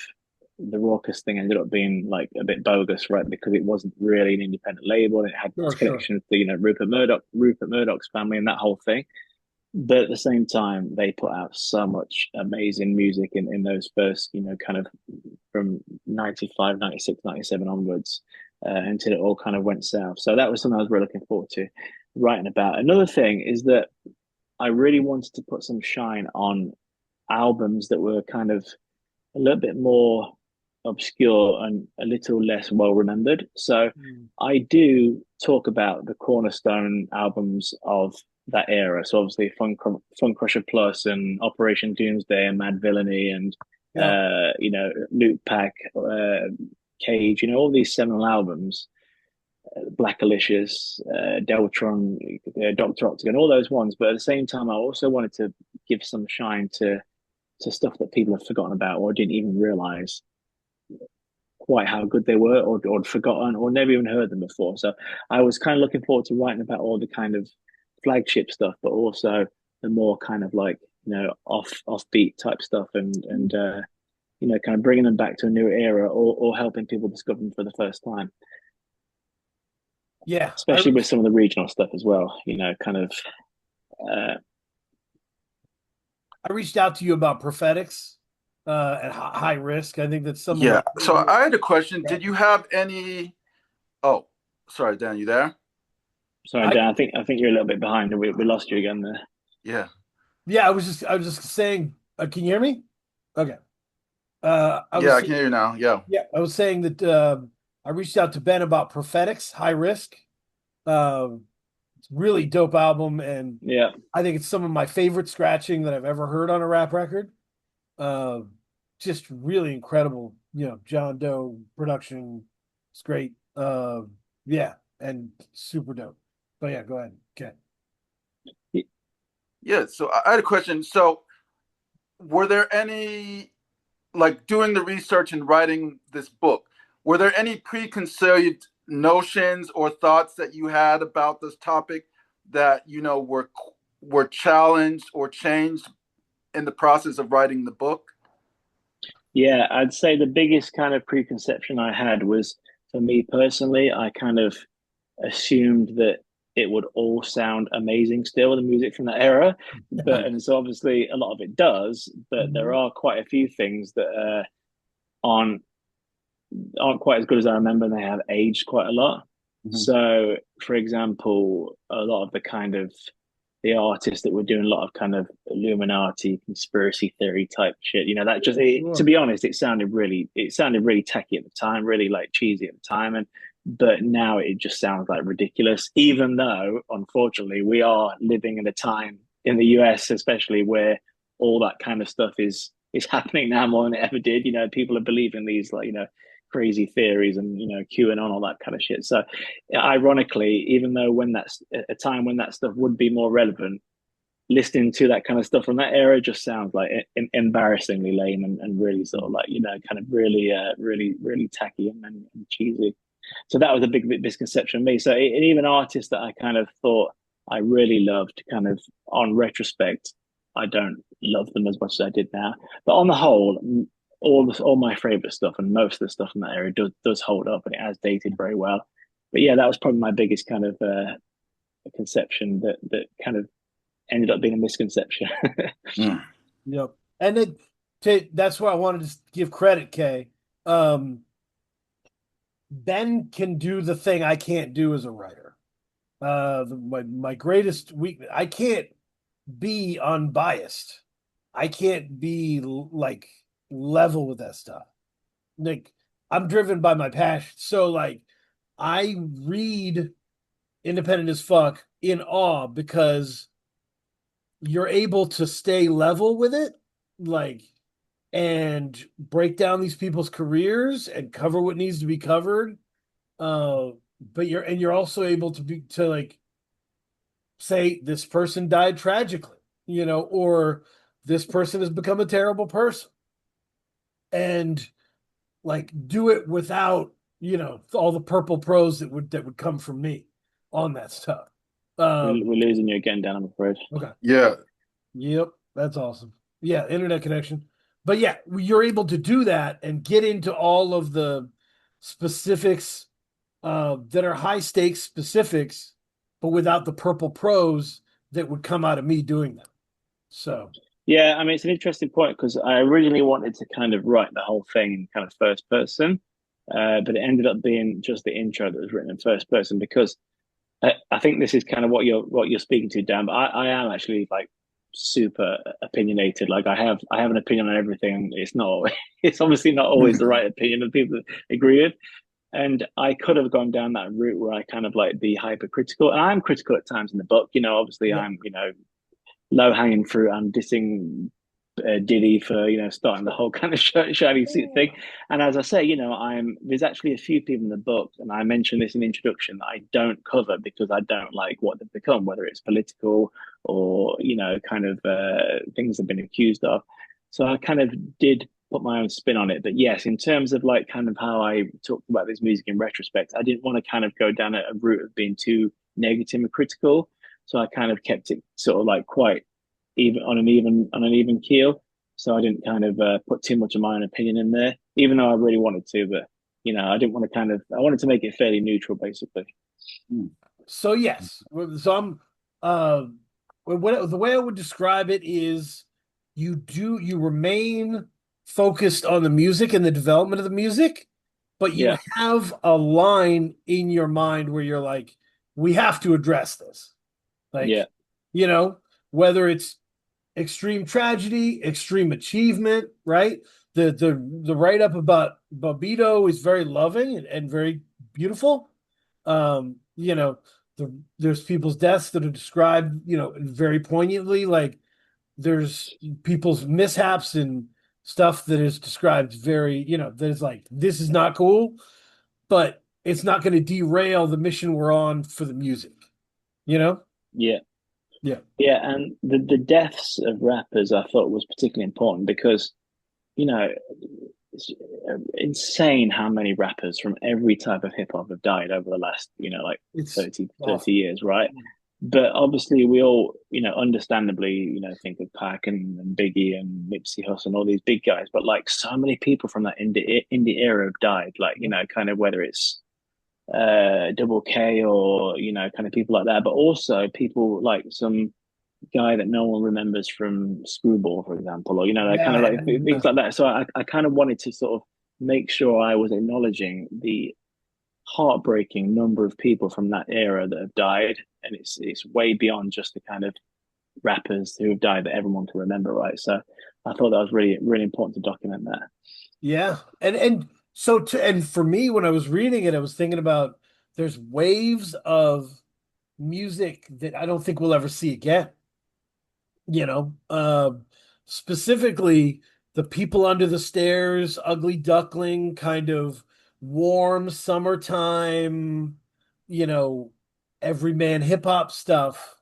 the Raucous thing ended up being like a bit bogus, right? Because it wasn't really an independent label. It had Sure, sure. connections to, Rupert Murdoch's family and that whole thing. But at the same time, they put out so much amazing music in those first, kind of from 95, 96, 97 onwards until it all kind of went south. So that was something I was really looking forward to writing about. Another thing is that I really wanted to put some shine on albums that were kind of a little bit more obscure and a little less well remembered. So Mm. I do talk about the cornerstone albums of that era. So obviously Fun Crusher Plus and Operation Doomsday and Mad Villainy and Yeah. Loot Pack, Cage, all these seminal albums, Black Alicious, Deltron, Doctor Octagon, all those ones. But at the same time, I also wanted to give some shine to stuff that people have forgotten about or didn't even realize quite how good they were or forgotten or never even heard them before. So I was kind of looking forward to writing about all the kind of flagship stuff, but also the more kind of like, offbeat type stuff and kind of bringing them back to a new era or helping people discover them for the first time, Yeah. especially with some of the regional stuff as well, kind of. I reached out to you about prophetics. and high risk. I think that's some of Yeah. my So favorite. I had a question. Did you have any? Oh, sorry, Dan, you there? Sorry, Dan. I think you're a little bit behind, and we lost you again there. Yeah. Yeah, I was just saying. Can you hear me? Okay. I Yeah, was I can hear you now. Yeah. Yeah, I was saying that I reached out to Ben about Prophetics, High Risk. It's a really dope album, and Yeah. I think it's some of my favorite scratching that I've ever heard on a rap record. Uh, just really incredible, John Doe production. It's great. Yeah, and super dope. But yeah, go ahead. Okay. Yeah. So I had a question. So were there any, like doing the research and writing this book, were there any preconceived notions or thoughts that you had about this topic that were challenged or changed in the process of writing the book? Yeah, I'd say the biggest kind of preconception I had was, for me personally, I kind of assumed that it would all sound amazing still, the music from that era. And so obviously a lot of it does, but there Mhm. are quite a few things that aren't aren't quite as good as I remember, and they have aged quite a lot. Mhm. So, for example, a lot of the kind of the artists that were doing a lot of kind of Illuminati conspiracy theory type shit, that just to Sure. be honest, it sounded really tacky at the time, really like cheesy at the time, and but now it just sounds like ridiculous. Even though, unfortunately, we are living in a time in the US, especially where all that kind of stuff is happening now more than it ever did. People are believing these like crazy theories and QAnon, all that kind of shit. So ironically, even though when that's a time when that stuff would be more relevant, listening to that kind of stuff from that era just sounds like embarrassingly lame and really sort of like kind of really really tacky and cheesy. So that was a big misconception of me. So even artists that I kind of thought I really loved, kind of on retrospect, I don't love them as much as I did now. But on the whole, all my favorite stuff and most of the stuff in that area does hold up, and it has dated very well. But yeah, that was probably my biggest kind of conception that kind of ended up being a misconception. Mm. Yep. And that's why I wanted to give credit, Kay. Um, Ben can do the thing I can't do as a writer. My greatest weakness, I can't be unbiased. I can't be like level with that stuff. Like I'm driven by my passion. So like I read Independent as Fuck in awe because you're able to stay level with it, like, and break down these people's careers and cover what needs to be covered. Uh, but you're also able to like say this person died tragically, or this person has become a terrible person, and like do it without all the purple prose that would come from me on that stuff. We're losing you again, Dan, I'm afraid. Okay. Yeah. Yep, that's awesome. Yeah, internet connection. But yeah, you're able to do that and get into all of the specifics that are high stakes specifics, but without the purple prose that would come out of me doing them. So, Yeah, I mean, it's an interesting point because I originally wanted to kind of write the whole thing in kind of first person, but it ended up being just the intro that was written in first person because I think this is kind of what you're speaking to, Dan. But I am actually like super opinionated. Like I have an opinion on everything. It's not it's obviously not always the right opinion that people agree with. And I could have gone down that route where I kind of like be hypercritical, and I'm critical at times in the book. Obviously yeah. I'm low hanging fruit. I'm dissing Diddy for starting the whole kind of shiny suit thing. And as I say, there's actually a few people in the book, and I mentioned this in the introduction, that I don't cover because I don't like what they've become, whether it's political or kind of things they've been accused of. So I kind of did put my own spin on it. But yes, in terms of like kind of how I talked about this music in retrospect, I didn't want to kind of go down a route of being too negative and critical. So I kind of kept it sort of like quite even keel. So I didn't kind of put too much of my own opinion in there, even though I really wanted to. But I didn't want to I wanted to make it fairly neutral, basically. So yes, so I'm the way I would describe it is you remain focused on the music and the development of the music, but you Yeah, have a line in your mind where you're like, we have to address this. yeah, Like, you know, whether it's extreme tragedy, extreme achievement, right? The write up about Bobito is very loving and very beautiful. You know, there's people's deaths that are described, you know, very poignantly. Like there's people's mishaps and stuff that is described very, you know, that is like this is not cool, but it's not going to derail the mission we're on for the music. You know? yeah. Yeah. Yeah, and the deaths of rappers I thought was particularly important because, you know, it's insane how many rappers from every type of hip hop have died over the last, you know, like It's 30, awful. 30 years, right? But obviously we all, you know, understandably, you know, think of Pac and Biggie and Nipsey Hussle and all these big guys, but like so many people from that indie era have died, like, you know, kind of whether it's Double K or, you know, kind of people like that, but also people like some guy that no one remembers from Screwball, for example, or you know, like kind of Yeah, like things like that. So I kind of wanted to sort of make sure I was acknowledging the heartbreaking number of people from that era that have died, and it's way beyond just the kind of rappers who have died that everyone can remember, right? So I thought that was really important to document that. yeah. And so and for me when I was reading it, I was thinking about there's waves of music that I don't think we'll ever see again. You know, specifically the People Under the Stairs, Ugly Duckling, kind of warm summertime, you know, everyman hip hop stuff.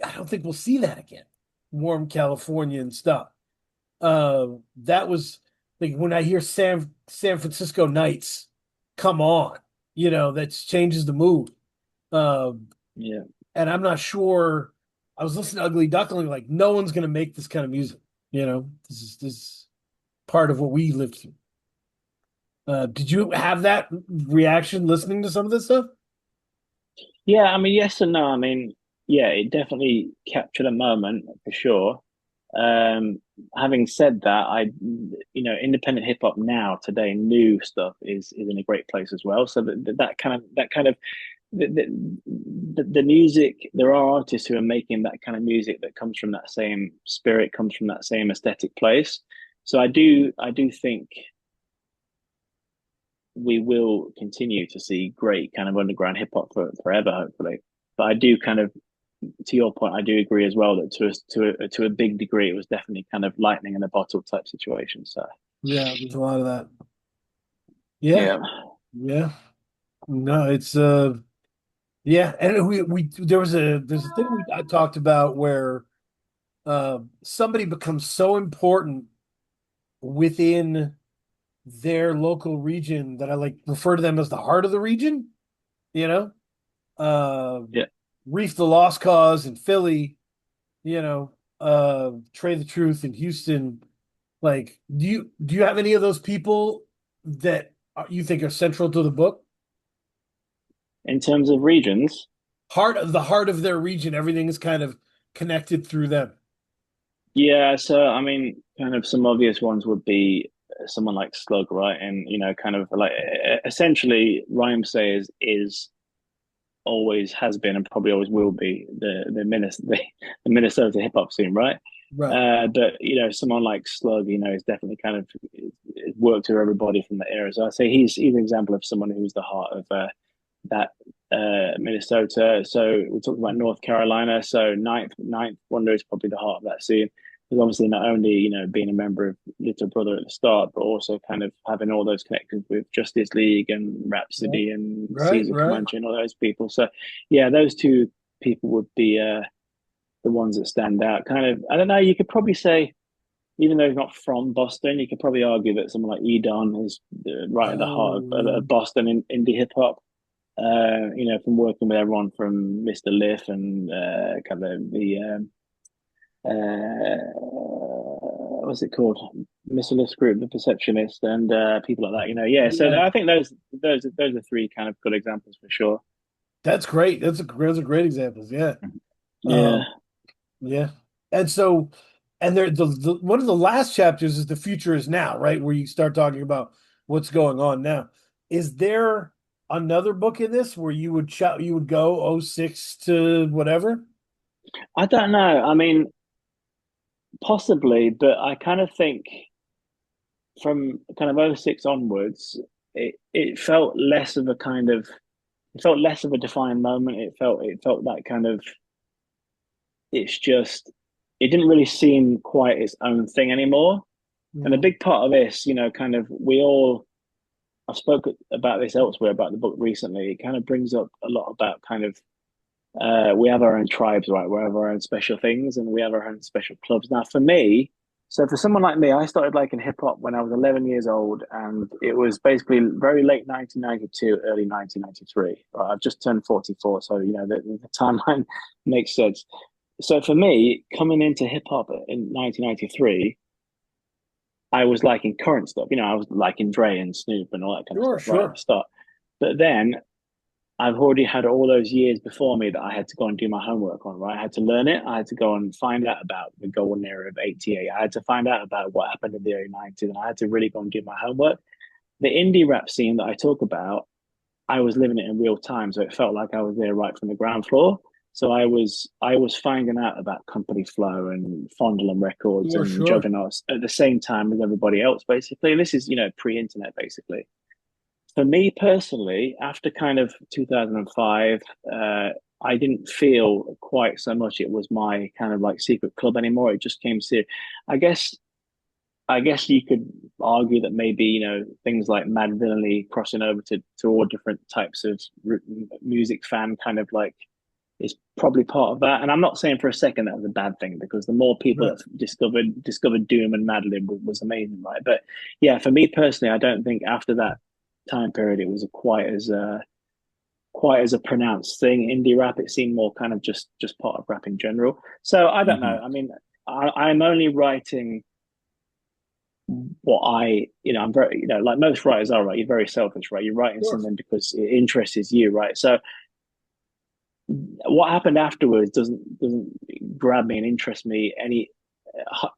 I don't think we'll see that again. Warm Californian stuff. That was like when I hear San Francisco Nights, come on, you know, that changes the mood. Um, Yeah. and I'm not sure. I was listening to Ugly Duckling, like no one's gonna make this kind of music. You know, this is part of what we lived through. Did you have that reaction listening to some of this stuff? Yeah, I mean, yes and no. I mean, yeah, it definitely captured a moment for sure. Um, Having said that, you know, independent hip hop now today, new stuff is in a great place as well. So that kind of the music, there are artists who are making that kind of music that comes from that same spirit, comes from that same aesthetic place. So I do think we will continue to see great kind of underground hip hop forever, hopefully. But I do kind of, to your point, I do agree as well that to a big degree, it was definitely kind of lightning in a bottle type situation. So Yeah, there's a lot of that. Yeah, yeah, yeah. No, it's yeah, and we there's a thing I talked about where somebody becomes so important within their local region that I like refer to them as the heart of the region, you know? Uh yeah. Reef the Lost Cause in Philly, you know, Trey the Truth in Houston. Like, do you have any of those people that you think are central to the book? In terms of regions, Heart of their region, everything is kind of connected through them. yeah. So I mean, kind of some obvious ones would be someone like Slug, right? And you know, kind of like essentially, Rhyme Sayers is always has been and probably always will be the Minnesota hip hop scene, right? Right. But you know, someone like Slug, you know, is definitely kind of worked with everybody from the era. So I say he's an example of someone who's the heart of that Minnesota. So we talked about North Carolina. So Ninth Wonder is probably the heart of that scene. Because obviously not only, you know, being a member of Little Brother at the start, but also kind of having all those connections with Justice League and Right. Rhapsody and Right. Caesar Right. Comanche and all those people. So yeah, those two people would be the ones that stand out. Kind of, I don't know, you could probably say, even though he's not from Boston, you could probably argue that someone like Edon is right at the heart Oh, of Boston in indie hip hop. You know, from working with everyone from Mr. Liff and kind of the what's it called, Mr. Liff's group, the Perceptionist, and people like that. You know, yeah. So yeah. I think those are three kind of good examples for sure. That's great. Those are great examples. Yeah. Yeah. Um, yeah. And so And the one of the last chapters is the future is now, right? Where you start talking about what's going on now. Is there another book in this where you would go '06 to whatever? I don't know. I mean, possibly, but I kind of think from kind of '06 onwards, it felt less of a kind of it felt less of a defined moment. It felt that kind of it's just it didn't really seem quite its own thing anymore. And a Mm, big part of this, kind of we all I've spoken about this elsewhere about the book recently. It kind of brings up a lot about kind of we have our own tribes, right? We have our own special things and we have our own special clubs. Now, for me, so for someone like me, I started liking hip hop when I was 11 years old, and it was basically very late 1992, early 1993. Right? I've just turned 44, so the timeline makes sense. So for me, coming into hip hop in 1993, I was liking current stuff. I was liking Dre and Snoop and all that kind of sure, stuff right at the sure. start. But then I've already had all those years before me that I had to go and do my homework on, right? I had to learn it. I had to go and find out about the golden era of '88. I had to find out about what happened in the early '90s, and I had to really go and do my homework. The indie rap scene that I talk about, I was living it in real time, so it felt like I was there right from the ground floor. So I was finding out about Company Flow and Fondle Records Sure, and sure. Juggernauts at the same time as everybody else, basically. And this is pre-internet, basically. For me personally, after kind of 2005, I didn't feel quite so much it was my kind of like secret club anymore. It just came serious. I guess I guess you could argue that maybe things like Mad Villainy crossing over to all different types of music fan kind of like is probably part of that. And I'm not saying for a second that was a bad thing, because the more people Right. that discovered Doom and Madlib was amazing, right? But yeah, for me personally, I don't think after that time period it was quite as a pronounced thing. Indie rap, it seemed more kind of just part of rap in general. So I don't know. Mhm. I mean, I'm only writing what I'm very, like most writers are, right? You're very selfish, right? You're writing Sure. something because it interests you, right? So what happened afterwards doesn't grab me and interest me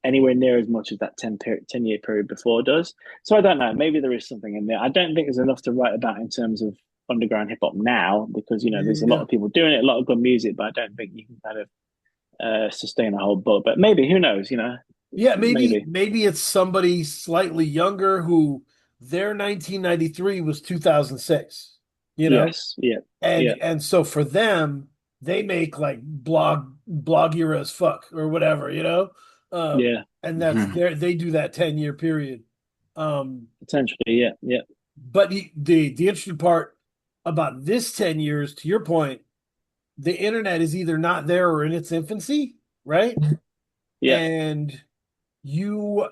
anywhere near as much as that 10-year period before does. So I don't know. Maybe there is something in there. I don't think there's enough to write about in terms of underground hip hop now, because there's a lot Yeah. of people doing it, a lot of good music, but I don't think you can kind of sustain a whole book. But maybe, who knows? Yeah, maybe Maybe. maybe it's somebody slightly younger who their 1993 was 2006, you know? Yes. Yeah. And Yeah. and so for them, they make like blog era as fuck or whatever, you know? Yeah. And that's Mhm. they do that 10-year period. Potentially. Yeah. Yeah. But the interesting part about this 10 years, to your point, the internet is either not there or in its infancy, right? Yeah.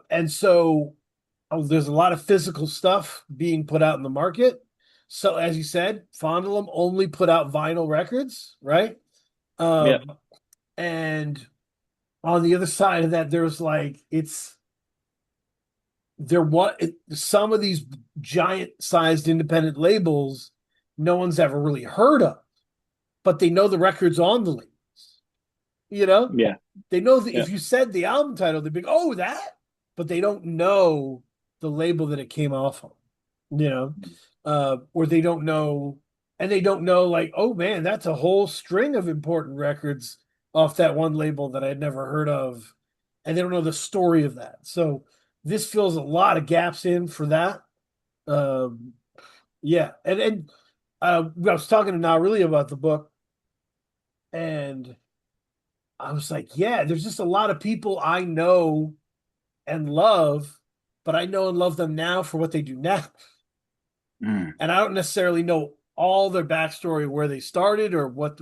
And so there's a lot of physical stuff being put out in the market. So as you said, Fondlem only put out vinyl records, right? Yeah. Um, and on the other side of that, there's like some of these giant sized independent labels no one's ever really heard of, but they know the records on the labels. You know, Yeah. they know that Yeah. if you said the album title, they'd be like, "Oh, that," but they don't know the label that it came off of. You know, or they don't know, and they don't know like, "Oh man, that's a whole string of important records off that one label that I'd never heard of," and they don't know the story of that. So this fills a lot of gaps in for that. Um, yeah, and I was talking to now really about the book, and I was like, yeah, there's just a lot of people I know and love, but I know and love them now for what they do now. Mm. And I don't necessarily know all their backstory, where they started or what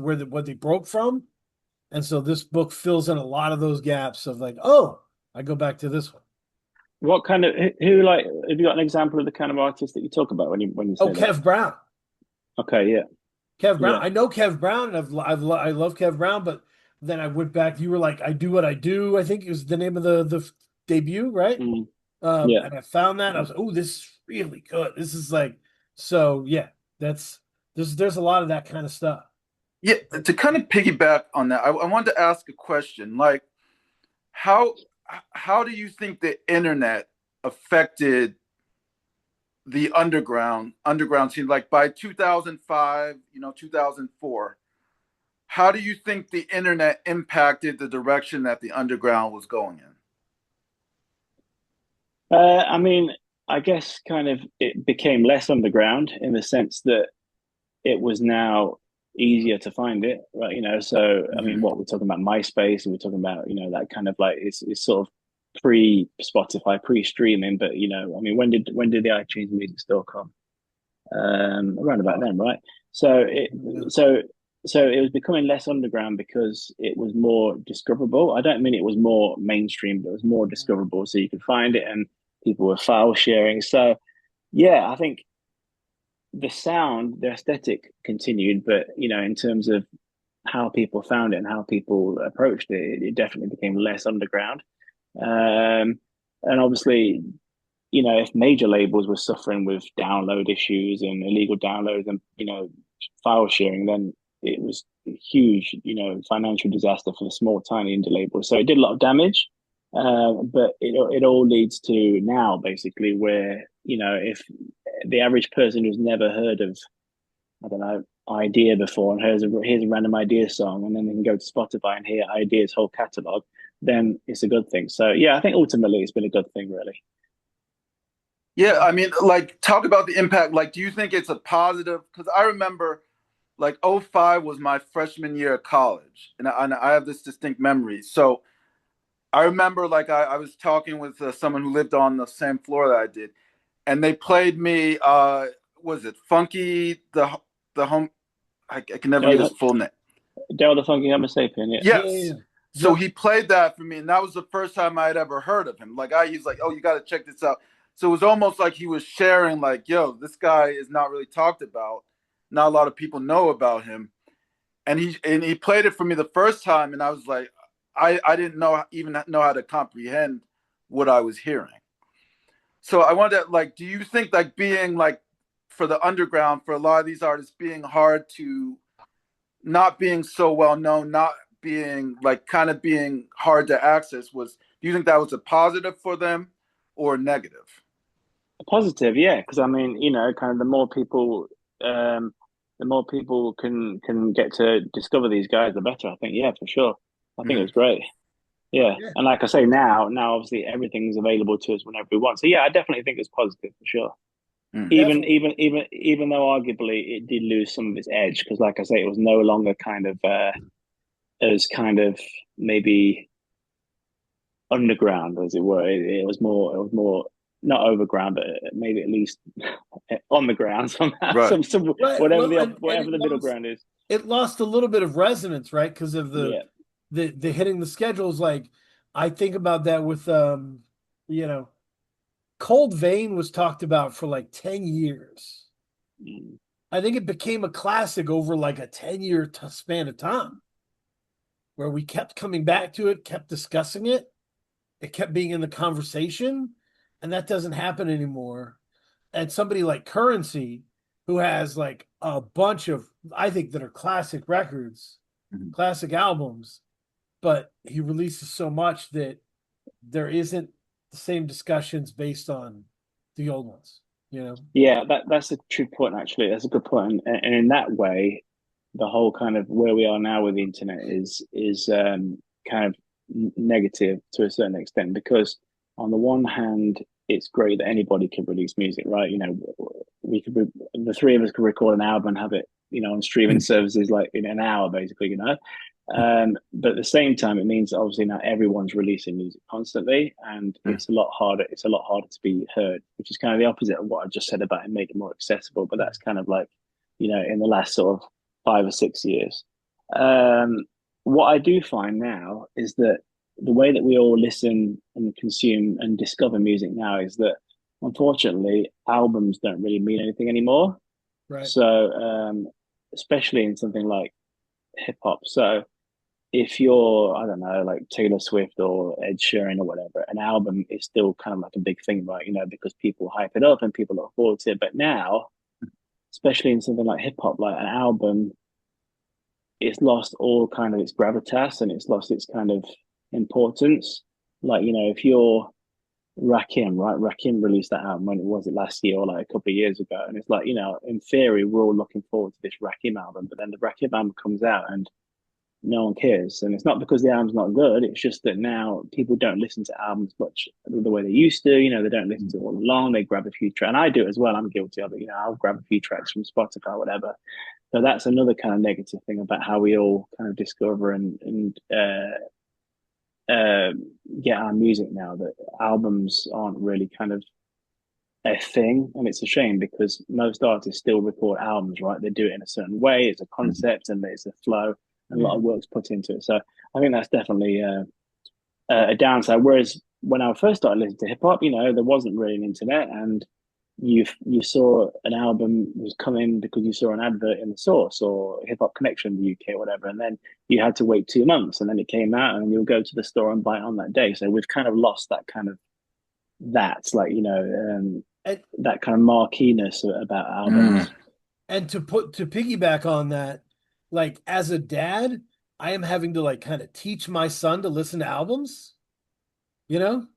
they broke from. And so this book fills in a lot of those gaps of like, oh, I go back to this one. What kind of who like have you got an example of the kind of artist that you talk about when you Oh, say that? Kev Brown. Okay, yeah, Kev Brown. yeah, I know Kev Brown, and I love Kev Brown, but then I went back. You were like, I do what I do. I think it was the name of the debut, right? mm, yeah. And I found that I was, oh, this is really good. This is like, so yeah, that's there's a lot of that kind of stuff. Yeah, to kind of piggyback on that, I wanted to ask a question. Like, how? how do you think the internet affected the underground scene? Like by 2005, 2004, how do you think the internet impacted the direction that the underground was going in? I mean, I guess kind of it became less underground in the sense that it was now easier to find it, right? So I mean, Mm-hmm. what we're talking about MySpace, and we're talking about, that kind of like it's sort of pre Spotify, pre streaming. But I mean, when did the iTunes Music Store come? Around about then, right? So it so so it was becoming less underground because it was more discoverable. I don't mean it was more mainstream, but it was more discoverable, so you could find it, and people were file sharing. So yeah, I think the sound, the aesthetic continued, but in terms of how people found it and how people approached it, it definitely became less underground. Um, and obviously, if major labels were suffering with download issues and illegal downloads and file sharing, then it was a huge, financial disaster for the small, tiny indie labels. So it did a lot of damage. But it all leads to now basically where if the average person who's never heard of, I don't know, Idea before and here's a random Idea song, and then they can go to Spotify and hear Idea's whole catalog, then it's a good thing. So yeah, I think ultimately it's been a good thing, really. Yeah, I mean, like, talk about the impact. Like, do you think it's a positive? Because I remember, like, '05 was my freshman year of college, and I have this distinct memory. So I remember, like, I was talking with someone who lived on the same floor that I did, and they played me, was it Funky, the home, I can never get his full name. Dale the Funky Homo Sapien, yeah. Yes. Yeah. So Yep. he played that for me, and that was the first time I had ever heard of him. Like, he's like, "Oh, you got to check this out." So it was almost like he was sharing, like, "Yo, this guy is not really talked about. Not a lot of people know about him." And he played it for me the first time, and I was like, I didn't even know how to comprehend what I was hearing. So I wanted to, like, do you think, like, being like for the underground, for a lot of these artists, being hard to, not being so well known, not being like, kind of being hard to access, do you think that was a positive for them or negative? Positive, yeah, because I mean, kind of the more people can get to discover these guys, the better. I think, yeah, for sure. I think it Mm-hmm. was great. Yeah, Yeah. and like I say, now obviously everything's available to us whenever we want. So yeah, I definitely think it's positive for sure. Mm-hmm. Even Definitely. even even even though arguably it did lose some of its edge, because like I say, it was no longer kind of as kind of maybe underground as it were. It was more not overground, but maybe at least on the ground somehow. Right. Some Right. whatever Well, the and whatever the middle ground is. it lost a little bit of resonance, right? Because of Yeah. the hitting the schedules. Like I think about that with you know, Cold Vein was talked about for like 10 years. Mm. I think it became a classic over like a 10-year span of time where we kept coming back to it, kept discussing it. It kept being in the conversation, and that doesn't happen anymore. And somebody like Currency, who has like a bunch of, I think, that are classic records, Mm-hmm. classic albums, but he releases so much that there isn't the same discussions based on the old ones, you know? Yeah, that's a true point. Actually, that's a good point. And in that way, the whole kind of where we are now with the internet is kind of negative to a certain extent, because on the one hand, it's great that anybody can release music, right? We could the three of us could record an album and have it, on streaming services like in an hour, basically. But at the same time, it means obviously now everyone's releasing music constantly, and it's a lot harder. It's a lot harder to be heard, which is kind of the opposite of what I just said about it made it more accessible. But that's kind of like, in the last sort of 5 or 6 years. What I do find now is that the way that we all listen and consume and discover music now is that unfortunately albums don't really mean anything anymore. Right. So especially in something like hip hop. So if you're, I don't know, like Taylor Swift or Ed Sheeran or whatever, an album is still kind of like a big thing, right? Because people hype it up and people look forward to it. But now, especially in something like hip hop, like an album, it's lost all kind of its gravitas and it's lost its kind of importance. Like, if you're Rakim, right? Rakim released that album when it was it last year or like a couple of years ago. And it's like, in theory, we're all looking forward to this Rakim album, but then the Rakim album comes out and no one cares. And it's not because the album's not good. It's just that now people don't listen to albums much the way they used to. They don't listen to it all along. They grab a few tracks, and I do it as well. I'm guilty of it. I'll grab a few tracks from Spotify, or whatever. So that's another kind of negative thing about how we all kind of discover and get our music now. That albums aren't really kind of a thing, and it's a shame because most artists still record albums, right? They do it in a certain way. It's a concept and it's a flow, and a lot of work's put into it. So I think that's definitely a downside. Whereas when I first started listening to hip hop, there wasn't really an internet, and you saw an album was coming because you saw an advert in the Source or Hip Hop Connection in the UK or whatever, and then you had to wait 2 months, and then it came out, and you'll go to the store and buy it on that day. So we've kind of lost that kind of like that kind of marqueeness about albums. And to piggyback on that, like as a dad, I am having to like kind of teach my son to listen to albums, you know?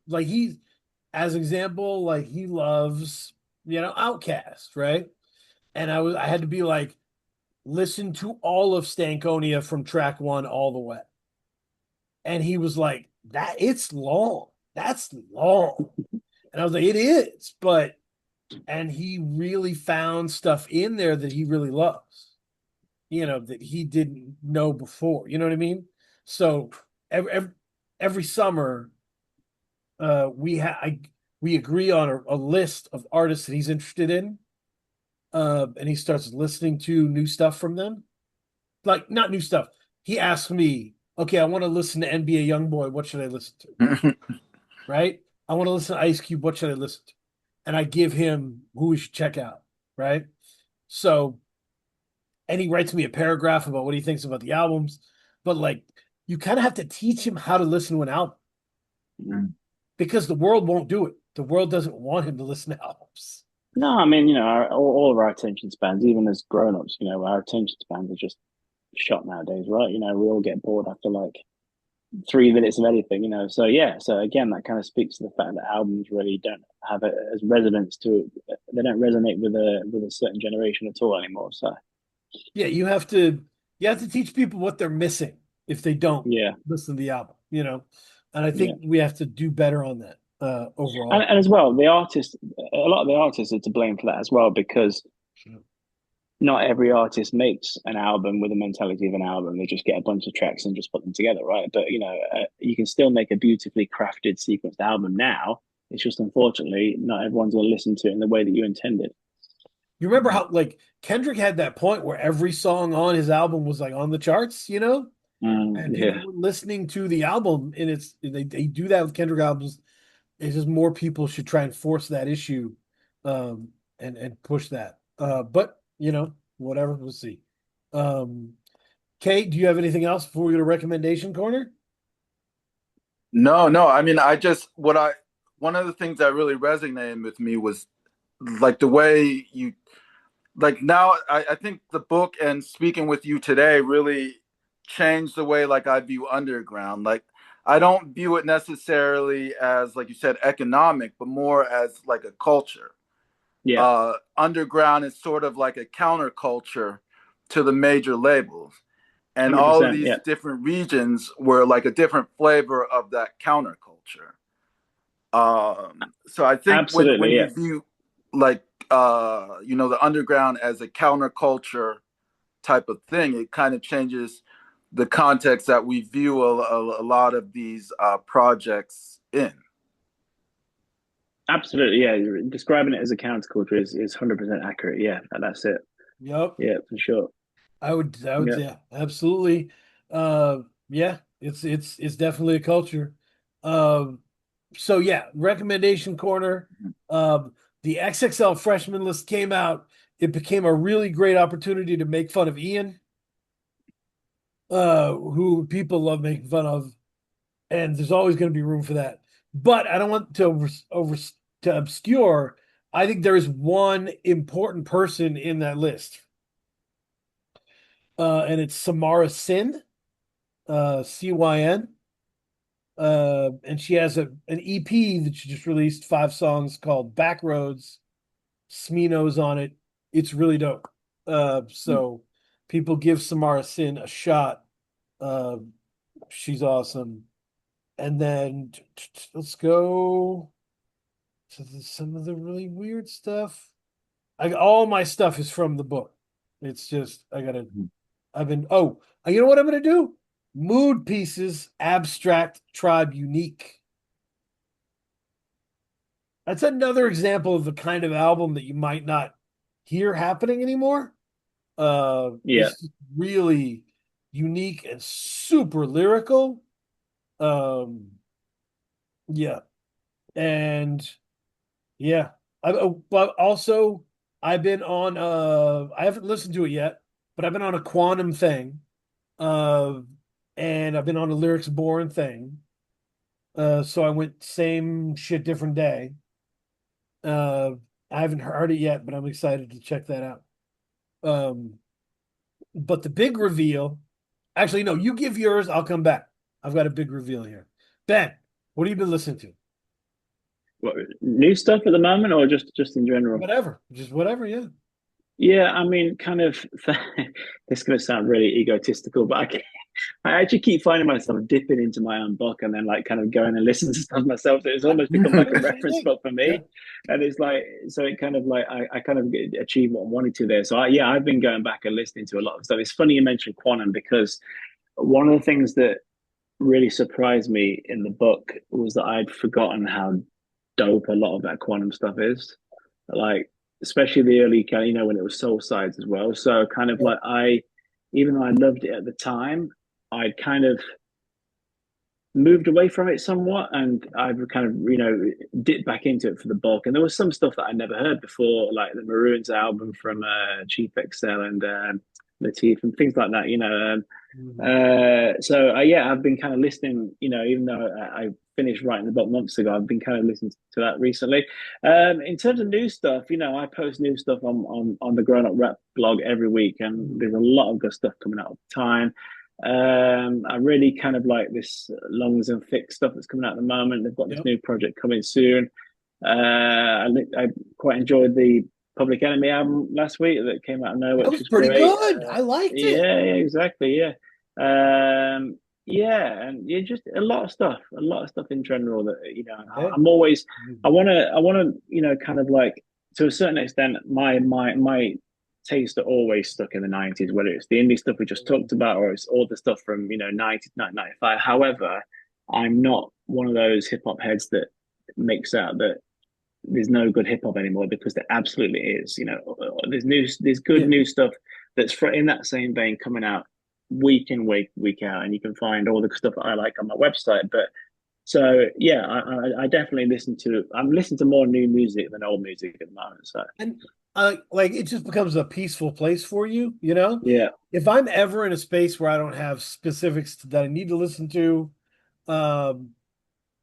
Like he, as example, like he loves, Outkast, right? And I had to be like, listen to all of Stankonia from track one all the way. And he was like, it's long. That's long. And I was like, it is, and he really found stuff in there that he really loves, that he didn't know before. You know what I mean? So every summer, we agree on a list of artists that he's interested in, and he starts listening to new stuff from them. Like not new stuff. He asks me, "Okay, I want to listen to NBA YoungBoy. What should I listen to?" Right? I want to listen to Ice Cube. What should I listen to? And I give him who we should check out. Right? So, and he writes me a paragraph about what he thinks about the albums. But like, you kind of have to teach him how to listen to an album because the world won't do it. The world doesn't want him to listen to albums. No, I mean, all of our attention spans, even as grown-ups, our attention spans are just shot nowadays, right? We all get bored after like 3 minutes of anything, So yeah, so again, that kind of speaks to the fact that albums really don't have it as resonance to it. They don't resonate with a certain generation at all anymore. So yeah, you have to teach people what they're missing if they don't listen to the album, And I think we have to do better on that overall. And as well, a lot of the artists are to blame for that as well, because not every artist makes an album with the mentality of an album. They just get a bunch of tracks and just put them together, right? But you can still make a beautifully crafted, sequenced album now. It's just unfortunately not everyone's going to listen to it in the way that you intended. You remember how like Kendrick had that point where every song on his album was like on the charts, and people were listening to the album, and they do that with Kendrick albums. It's just more people should try and force that issue, and push that. But whatever, we'll see. Kate, do you have anything else before we go to recommendation corner? No. I mean, one of the things that really resonated with me was like the way you, like now, I think the book and speaking with you today really changed the way like I view underground. Like I don't view it necessarily as, like you said, economic, but more as like a culture. Yeah. Underground is sort of like a counterculture to the major labels. And all of these different regions were like a different flavor of that counterculture. So I think when you view like the underground as a counterculture type of thing, it kind of changes the context that we view a lot of these projects in. Absolutely, yeah. Describing it as a counterculture is 100% accurate. Yeah, that's it. Yep. Yeah, for sure. I would absolutely. It's definitely a culture. So yeah, recommendation corner. The XXL freshman list came out. It became a really great opportunity to make fun of Ian, who people love making fun of, and there's always going to be room for that. But I don't want to to obscure. I think there is one important person in that list, and it's Samara Sin, Cyn. And she has an EP that she just released, 5 songs called Backroads. Smino's on it. It's really dope. So people give Samara Sin a shot. Uh, she's awesome. And then let's go to some of the really weird stuff. All my stuff is from the book. It's just you know what I'm gonna do? Mood Pieces, Abstract Tribe Unique. That's another example of the kind of album that you might not hear happening anymore. Yeah. It's really unique and super lyrical. Yeah, and yeah, but also I've been on. I haven't listened to it yet, but I've been on a quantum thing. Uh, and I've been on a lyrics born thing. So I went same shit, different day. Uh, I haven't heard it yet, but I'm excited to check that out. But the big reveal, actually, no, you give yours, I'll come back. I've got a big reveal here. Ben, what have you been listening to? What, new stuff at the moment, or just in general? Whatever, just whatever, yeah. Yeah, I mean, kind of. This is going to sound really egotistical, but I actually keep finding myself dipping into my own book and then like kind of going and listening to stuff myself. So it's almost become like a reference book for Yeah. me, and it's like so it kind of like I kind of achieved what I wanted to there. So yeah, I've been going back and listening to a lot of stuff. It's funny you mentioned quantum because one of the things that really surprised me in the book was that I'd forgotten how dope a lot of that quantum stuff is. Like, especially the early kind of, when it was soul sides as well. So kind of Yeah. like even though I loved it at the time, I'd kind of moved away from it somewhat and I've kind of, dipped back into it for the bulk. And there was some stuff that I never heard before, like the Maroons album from Chief XL and Latif and things like that, So yeah, I've been kind of listening, even though I finished writing the book months ago, I've been kind of listening to that recently. In terms of new stuff, I post new stuff on the Grown Up Rap blog every week, and there's a lot of good stuff coming out all the time. I really kind of like this Lungs and Thick stuff that's coming out at the moment. They've got this new project coming soon. I quite enjoyed the Public Enemy album last week that came out of nowhere, That which was was pretty great. good. I liked it. Yeah, exactly. Yeah. Yeah, and yeah, just a lot of stuff in general that Okay. I'm always I want to kind of like to a certain extent my tastes are always stuck in the 90s, whether it's the indie stuff we just talked about or it's all the stuff from 90 to 1995. However, I'm not one of those hip hop heads that makes out that there's no good hip hop anymore, because there absolutely is. There's good Yeah. new stuff that's in that same vein coming out week in, week out, and you can find all the stuff that I like on my website. But so yeah, I definitely I'm listening to more new music than old music at the moment. So And like it just becomes a peaceful place for you, yeah, If I'm ever in a space where I don't have specifics that I need to listen to, um,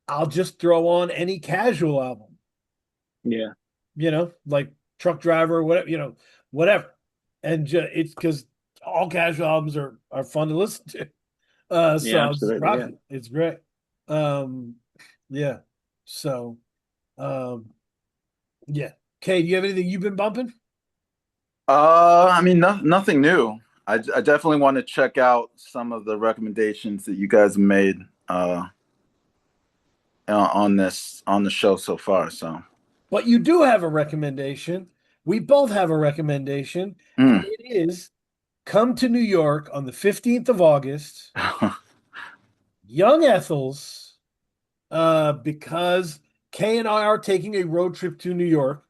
I'll just throw on any casual album, yeah, like Truck Driver, whatever, whatever. And it's because all casual albums are fun to listen to. So yeah, I'll just absolutely, rock yeah. it. It's great. Um, yeah. So, um, yeah. Kay, do you have anything you've been bumping? I mean, nothing new. I definitely want to check out some of the recommendations that you guys have made on the show so far. So, But you do have a recommendation. We both have a recommendation, and mm. it is come to New York on the 15th of August, Young Ethel's, because Kay and I are taking a road trip to New York.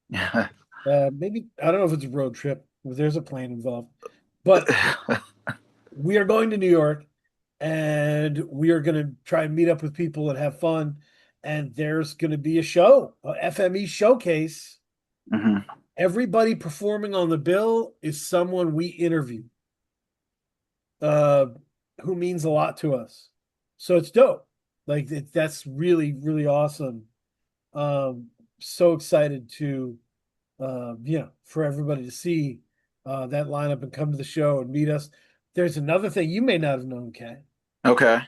Maybe, I don't know if it's a road trip, if there's a plane involved, but we are going to New York and we are going to try and meet up with people and have fun. And there's going to be a show, a FME showcase. Mhm. Everybody performing on the bill is someone we interview, uh, who means a lot to us. So it's dope. Like that's really, really awesome. So excited to, for everybody to see that lineup and come to the show and meet us. There's another thing you may not have known, Kay. Okay.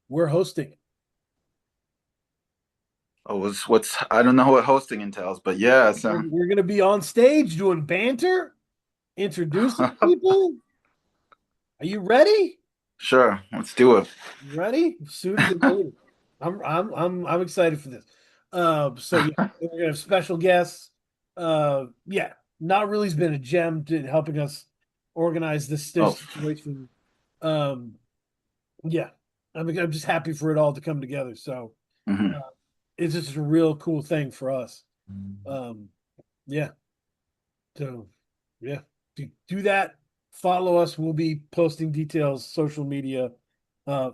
we're hosting. Oh, what's I don't know what hosting entails, but yeah. So We're going to be on stage doing banter, introducing people. Are you ready? sure, let's do it. Ready? Suited and loaded. I'm excited for this. So yeah, we're gonna have special guests. Yeah, Not Really's been a gem to helping us organize this Oh, situation. Um, yeah, I'm just happy for it all to come together. So mhm. it's just a real cool thing for us. Yeah. So yeah, do that. Follow us. We'll be posting details, social media.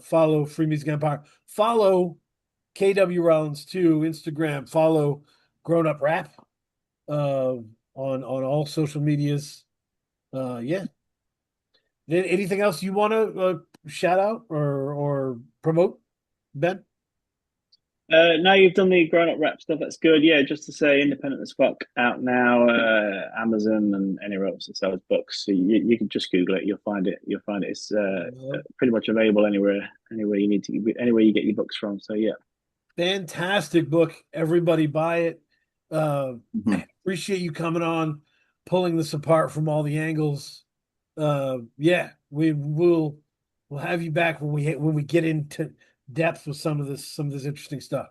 Follow Free Music Empire. Follow KW Rollins too, Instagram. Follow Grown Up Rap on all social medias. Yeah. Anything else you want to shout out or promote, Ben? No, you've done the grown up rap stuff. That's good. Yeah, just to say, Independent as Fuck out now, Amazon and anywhere else that sells books. So you can just Google it. You'll find it. You'll find it. It's pretty much available anywhere you need to, anywhere you get your books from. So yeah, Fantastic book. Everybody buy it. Mhm. Appreciate you coming on, pulling this apart from all the angles. Yeah, we'll have you back when we get into depth with some of this interesting stuff.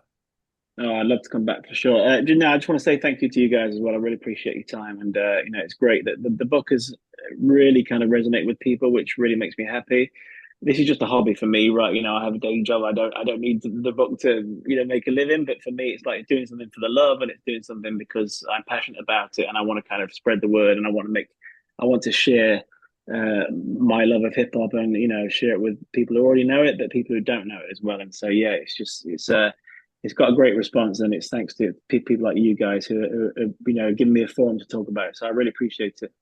oh, I'd love to come back for sure. No, I just want to say thank you to you guys as well. I really appreciate your time, and it's great that the book has really kind of resonated with people, which really makes me happy. This is just a hobby for me, right? I have a day job. I don't need the book to make a living, but for me, it's like doing something for the love, and it's doing something because I'm passionate about it, and I want to kind of spread the word, and I want to share my love of hip hop, and share it with people who already know it, but people who don't know it as well. And so yeah, it's got a great response, and it's thanks to people like you guys who are giving me a forum to talk about it. So I really appreciate it.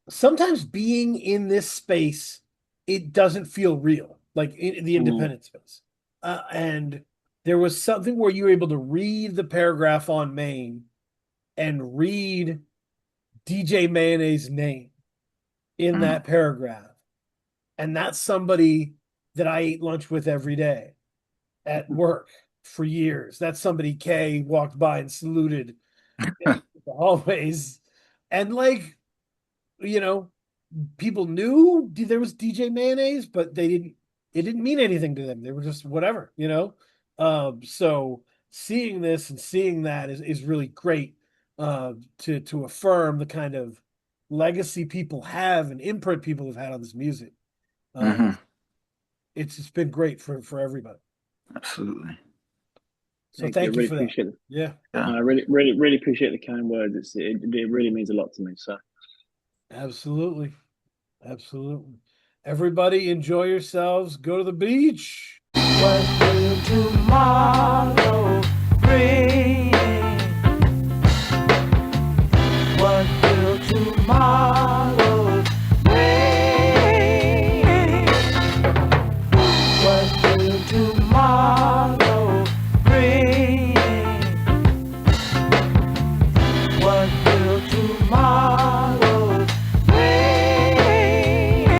Sometimes being in this space, it doesn't feel real, like in the Mm. independent space. And there was something where you were able to read the paragraph on Maine and read DJ Mayonnaise name in Mhm. that paragraph. And that's somebody that I ate lunch with every day at work for years. That's somebody Kay walked by and saluted in the hallways. And like, you know, people knew there was DJ Mayonnaise, but it didn't mean anything to them. They were just whatever. So seeing this and seeing that is really great to affirm the kind of legacy people have and imprint people have had on this music. Mhm. It's been great for everybody. Absolutely. So Thank you. I thank you really for that. appreciate it. Yeah, Yeah. I really, really, really appreciate the kind words. It really means a lot to me. So. absolutely. Absolutely. Everybody enjoy yourselves. Go to the beach.